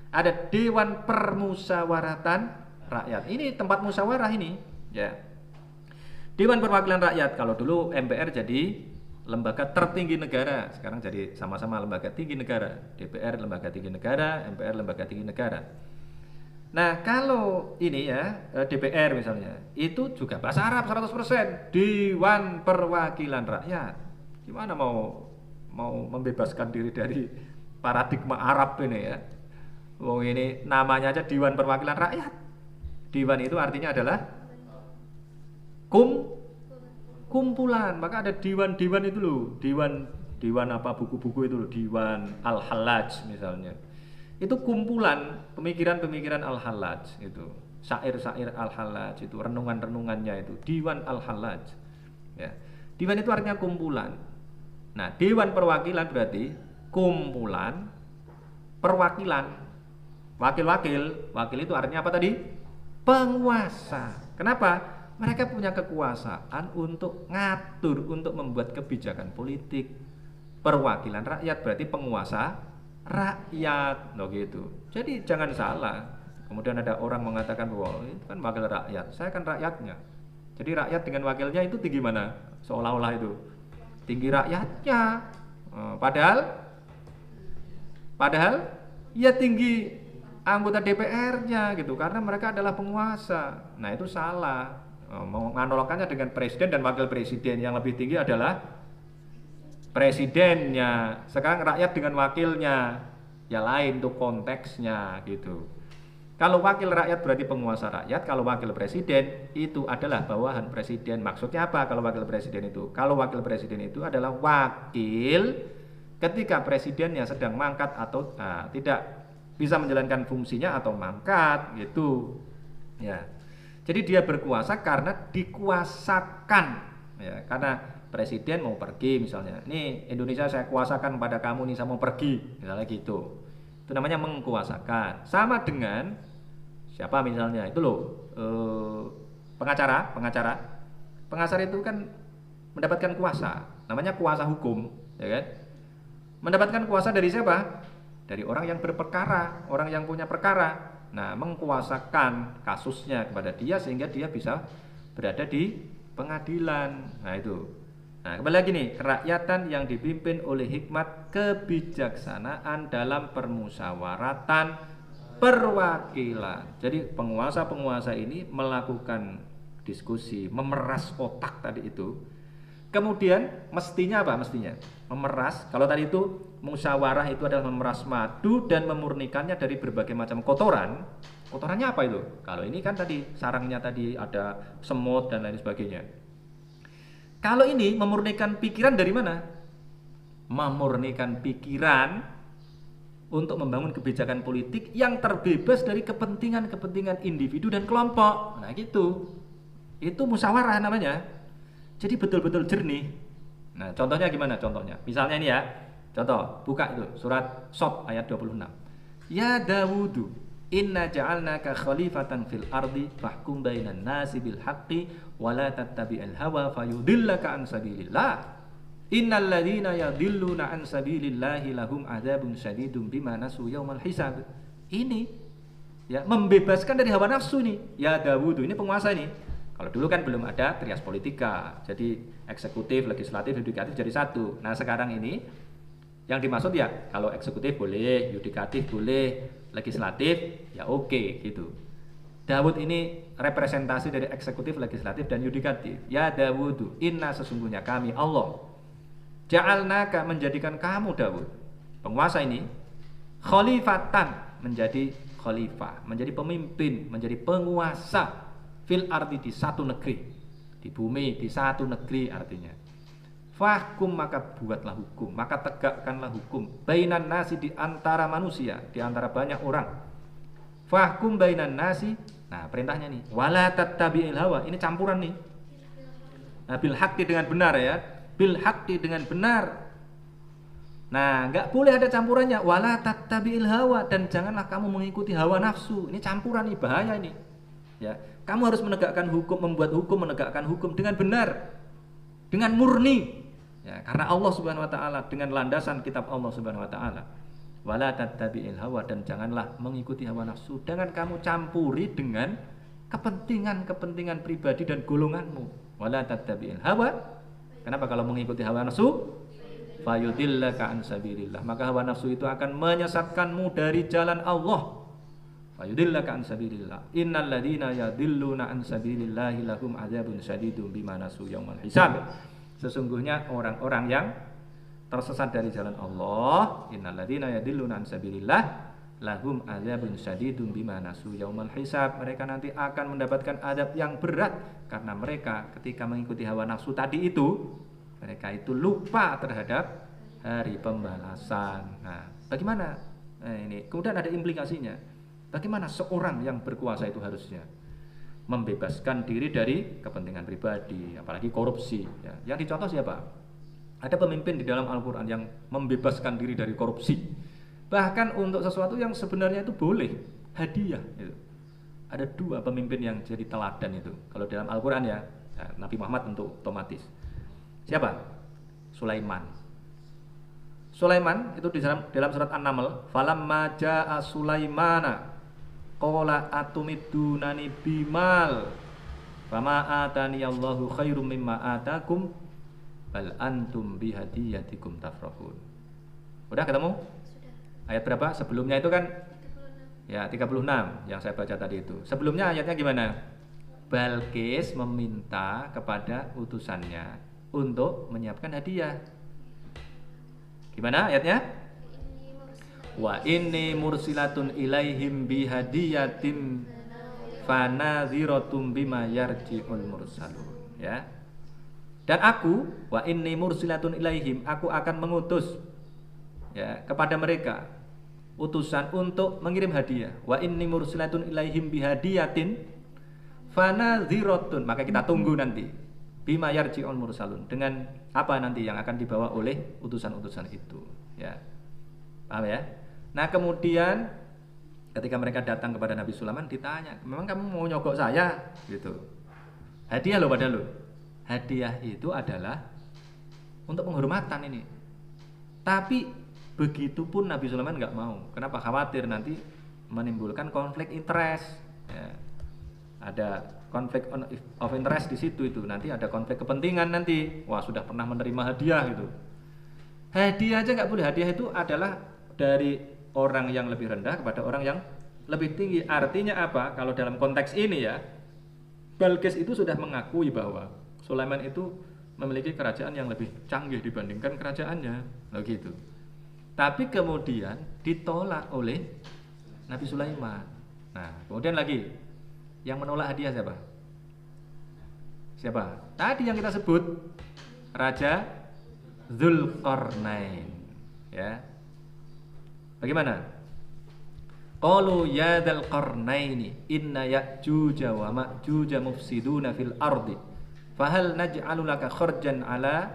Ada Dewan Permusyawaratan Rakyat. Ini tempat musyawarah ini, ya. Dewan Perwakilan Rakyat, kalau dulu MPR jadi lembaga tertinggi negara, sekarang jadi sama-sama lembaga tinggi negara. DPR lembaga tinggi negara, MPR lembaga tinggi negara. Nah, kalau ini ya DPR misalnya, itu juga bahasa Arab 100%, Dewan Perwakilan Rakyat. Gimana mau membebaskan diri dari paradigma Arab ini ya? Oh, ini namanya aja Dewan Perwakilan Rakyat. Dewan itu artinya adalah kumpulan. Maka ada dewan-dewan itu loh. Dewan apa buku-buku itu loh, Dewan Al-Hallaj misalnya. Itu kumpulan pemikiran-pemikiran Al-Hallaj itu. Syair-syair Al-Hallaj itu, renungan-renungannya itu, Dewan Al-Hallaj. Ya. Dewan itu artinya kumpulan. Nah, Dewan Perwakilan berarti kumpulan perwakilan. Wakil itu artinya apa tadi? Penguasa. Kenapa? Mereka punya kekuasaan untuk ngatur, untuk membuat kebijakan politik. Perwakilan rakyat berarti penguasa rakyat, loh gitu. Jadi jangan salah. Kemudian ada orang mengatakan bahwa itu kan wakil rakyat, saya kan rakyatnya. Jadi rakyat dengan wakilnya itu tinggi mana? Seolah-olah itu tinggi rakyatnya. Padahal ya tinggi anggota DPR-nya gitu, karena mereka adalah penguasa. Nah, itu salah. Menganalogkannya dengan presiden dan wakil presiden, yang lebih tinggi adalah presidennya. Sekarang rakyat dengan wakilnya, ya lain tuh konteksnya gitu. Kalau wakil rakyat berarti penguasa rakyat, kalau wakil presiden itu adalah bawahan presiden. Maksudnya apa kalau wakil presiden itu? Kalau wakil presiden itu adalah wakil Ketika presidennya sedang mangkat atau tidak bisa menjalankan fungsinya atau mangkat gitu. Ya. Jadi dia berkuasa karena dikuasakan, ya, karena presiden mau pergi misalnya, nih Indonesia saya kuasakan pada kamu nih, saya mau pergi, misalnya gitu. Itu namanya mengkuasakan. Sama dengan siapa misalnya itu loh, pengacara, pengacara itu kan mendapatkan kuasa, namanya kuasa hukum, ya kan? Mendapatkan kuasa dari siapa? Dari orang yang berperkara, orang yang punya perkara. Nah, mengkuasakan kasusnya kepada dia sehingga dia bisa berada di pengadilan. Nah, itu. Nah, kembali lagi nih, kerakyatan yang dipimpin oleh hikmat kebijaksanaan dalam permusyawaratan perwakilan. Jadi penguasa-penguasa ini melakukan diskusi, memeras otak tadi itu. Kemudian mestinya apa? Mestinya memeras. Kalau tadi itu musyawarah itu adalah memeras madu dan memurnikannya dari berbagai macam kotoran. Kotorannya apa itu? Kalau ini kan tadi sarangnya tadi ada semut dan lain sebagainya. Kalau ini memurnikan pikiran dari mana? Memurnikan pikiran untuk membangun kebijakan politik yang terbebas dari kepentingan-kepentingan individu dan kelompok. Nah gitu. Itu musyawarah namanya. Jadi betul-betul jernih. Nah, contohnya gimana contohnya? Misalnya ini ya. Contoh, buka itu surat Shad ayat 26. Ya Dawudu, inna ja'alnaka khalifatan fil ardi fahkum bainan nasi bil haqqi wa la tattabi'il hawa fayudillaka an sabilillah. Innal ladzina yadilluna an sabilillahi lahum adzabun syadidun bima nasu yaumal hisab. Ini ya membebaskan dari hawa nafsu nih. Ya Dawudu, ini penguasa ini. Kalau dulu kan belum ada trias politika, jadi eksekutif, legislatif, yudikatif jadi satu. Nah sekarang ini yang dimaksud ya kalau eksekutif boleh, yudikatif boleh, legislatif ya oke gitu. Dawud ini representasi dari eksekutif, legislatif dan yudikatif. Ya Dawudu, inna sesungguhnya kami Allah ja'alnaka menjadikan kamu Dawud, penguasa ini, khalifatan menjadi khalifah, menjadi pemimpin, menjadi penguasa fil ardi di satu negeri, di bumi di satu negeri artinya. Fahkum maka buatlah hukum, maka tegakkanlah hukum. Bainan nasi di antara manusia, di antara banyak orang. Fahkum bainan nasi. Nah perintahnya nih, wala tattabi'il hawa. Ini campuran nih. Nah, bil haqqi dengan benar ya, bil haqqi dengan benar. Nah nggak boleh ada campurannya, wala tattabi'il hawa, dan janganlah kamu mengikuti hawa nafsu. Ini campuran nih, bahaya ini. Ya, kamu harus menegakkan hukum, membuat hukum, menegakkan hukum dengan benar, dengan murni. Ya, karena Allah Subhanahu wa taala, dengan landasan kitab Allah Subhanahu wa taala. Wala tattabi'il hawa, dan janganlah mengikuti hawa nafsu. Jangan kamu campuri dengan kepentingan-kepentingan pribadi dan golonganmu. Wala tattabi'il hawa. Kenapa kalau mengikuti hawa nafsu? Fayudillaka an sabilillah. Maka hawa nafsu itu akan menyesatkanmu dari jalan Allah. Fayudillaka an sabilillah. Innal ladzina yadilluna an sabilillahi lahum adzabun syadidun bima nasu yaumal hisab. Sesungguhnya orang-orang yang tersesat dari jalan Allah, innal ladzina yadilluna an sabilillah lahum adzabun syadidun bima nasu yaumal hisab. Mereka nanti akan mendapatkan azab yang berat karena mereka ketika mengikuti hawa nafsu tadi itu, mereka itu lupa terhadap hari pembalasan. Nah, bagaimana? Nah, ini kemudian ada implikasinya. Bagaimana seorang yang berkuasa itu harusnya membebaskan diri dari kepentingan pribadi, apalagi korupsi. Ya. Yang dicontoh siapa? Ada pemimpin di dalam Al-Quran yang membebaskan diri dari korupsi. Bahkan untuk sesuatu yang sebenarnya itu boleh, hadiah. Gitu. Ada dua pemimpin yang jadi teladan itu. Kalau dalam Al-Quran ya, Nabi Muhammad untuk otomatis. Siapa? Sulaiman. Sulaiman itu di dalam surat An-Naml, falamma jaa Sulaimana qala atumidunani bimal fama atani Allahu khairum mimma atakum bal antum bihadiyatikum tafrahun. Udah ketemu? Sudah. Ayat berapa? Sebelumnya itu kan 36. Ya, 36 yang saya baca tadi itu. Sebelumnya ayatnya gimana? Balqis meminta kepada utusannya untuk menyiapkan hadiah. Gimana ayatnya? Wa inni mursilatun ilaihim bihadiyatin fanadhiratum bima yarji'ul mursalun. Ya. Dan aku wa inni mursilatun ilaihim, aku akan mengutus ya kepada mereka utusan untuk mengirim hadiah. Wa inni mursilatun ilaihim bihadiyatin fanadhiratun. Maka kita tunggu nanti bima yarji'ul mursalun, dengan apa nanti yang akan dibawa oleh utusan-utusan itu, ya. Paham ya? Nah, kemudian ketika mereka datang kepada Nabi Sulaiman ditanya, "Memang kamu mau nyogok saya?" gitu. Hadiah loh padahal loh. Hadiah itu adalah untuk penghormatan ini. Tapi begitupun Nabi Sulaiman nggak mau. Kenapa? Khawatir nanti menimbulkan konflik interest. Ya. Ada konflik of interest di situ itu. Nanti ada konflik kepentingan nanti. Wah, sudah pernah menerima hadiah gitu. Hadiah aja nggak boleh. Hadiah itu adalah dari orang yang lebih rendah kepada orang yang lebih tinggi. Artinya apa? Kalau dalam konteks ini ya, Balqis itu sudah mengakui bahwa Sulaiman itu memiliki kerajaan yang lebih canggih dibandingkan kerajaannya, begitu. Tapi kemudian ditolak oleh Nabi Sulaiman. Nah, kemudian lagi yang menolak hadiah siapa? Siapa? Tadi yang kita sebut Raja Dzulqarnain, ya. Bagaimana? Qalu ya dzal qarnaini inna ya'juja wa ma'juja mufsiduna fil ardi fahal naj'alu laka kharjan ala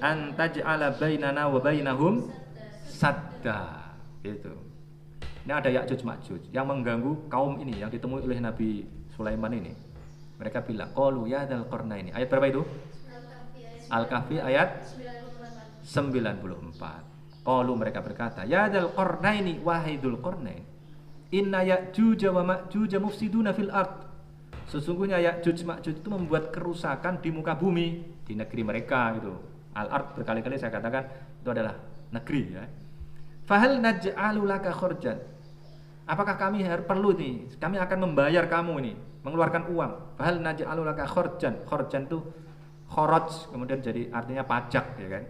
an taj'ala bainana wa bainahum sadda. Gitu. Ini ada Ya'juj Ma'juj yang mengganggu kaum ini yang ditemui oleh Nabi Sulaiman ini. Mereka bilang, qalu ya dzal qarnaini. Ayat berapa itu? Al-Kahfi ayat 94. Qalu, mereka berkata, ya dzal qarnaini wahai Dzulqarnain, inna ya'juj wa ma'juj mufsiduna fil ard. Sesungguhnya Ya'juj Ma'juj itu membuat kerusakan di muka bumi, di negeri mereka gitu. Al-ard berkali-kali saya katakan itu adalah negeri, ya. Fahal naj'alu laka kharjan. Apakah kami perlu nih? Kami akan membayar kamu ini, mengeluarkan uang. Fahal naj'alu laka kharjan. Kharjan itu kharaj, kemudian jadi artinya pajak, ya kan?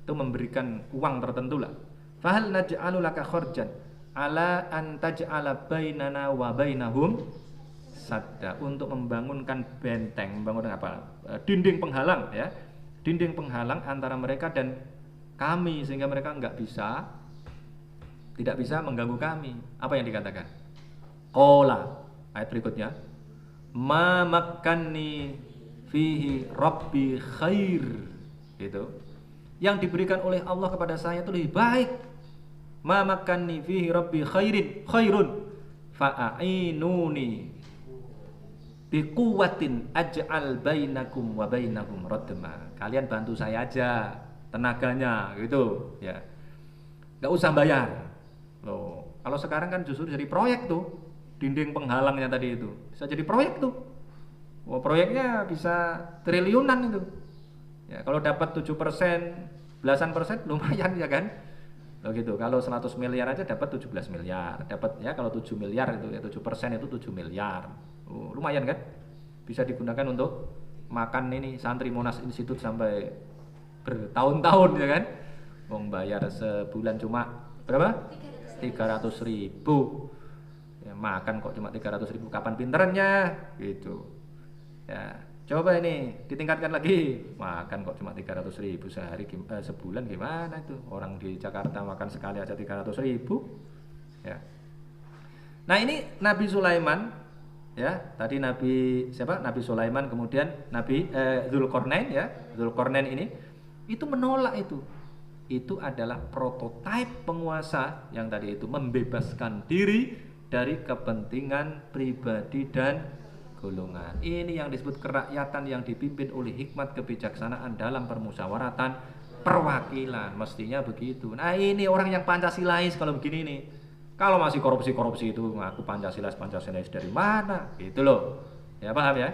Itu memberikan uang tertentu lah. Fahal naj'alu laka kharjan ala an taj'ala bainana wa bainahum sadda, untuk membangunkan benteng, membangun apa? Dinding penghalang, ya. Dinding penghalang antara mereka dan kami sehingga mereka tidak bisa mengganggu kami. Apa yang dikatakan? Qala, ayat berikutnya, ma makkanni fihi rabbi khair. Itu yang diberikan oleh Allah kepada saya itu lebih baik. Ma makkanni fihi rabbi khairun fa'inuni biquwwatin aj'al bainakum wa bainahum radma. Kalian bantu saya aja tenaganya gitu, ya. Enggak usah bayar. Loh, kalau sekarang kan justru jadi proyek tuh. Dinding penghalangnya tadi itu bisa jadi proyek tuh. Oh, proyeknya bisa triliunan itu. Ya, kalau dapat 7%, belasan persen lumayan, ya kan? Loh gitu. Kalau 100 miliar aja dapat 17 miliar. Dapat, ya, kalau 7 miliar itu ya 7% itu 7 miliar. Oh, lumayan kan? Bisa digunakan untuk makan ini santri Monas Institute sampai bertahun-tahun, ya kan? Wong bayar sebulan cuma berapa? 300.000. Ya, makan kok cuma 300.000, kapan pinterannya gitu. Ya, coba ini ditingkatkan lagi, makan kok cuma 300.000 sehari, sebulan gimana itu? Orang di Jakarta makan sekali aja 300.000. Ya. Nah, ini Nabi Sulaiman, ya. Tadi Nabi siapa? Nabi Sulaiman, kemudian Nabi Dzulqarnain, ya. Dzulqarnain ini itu menolak itu. Itu adalah prototipe penguasa yang tadi itu membebaskan diri dari kepentingan pribadi dan golongan. Ini yang disebut kerakyatan yang dipimpin oleh hikmat kebijaksanaan dalam permusyawaratan perwakilan. Mestinya begitu. Nah, ini orang yang Pancasilais kalau begini nih. Kalau masih korupsi-korupsi itu ngaku Pancasilais dari mana? Gitu loh. Ya, paham ya?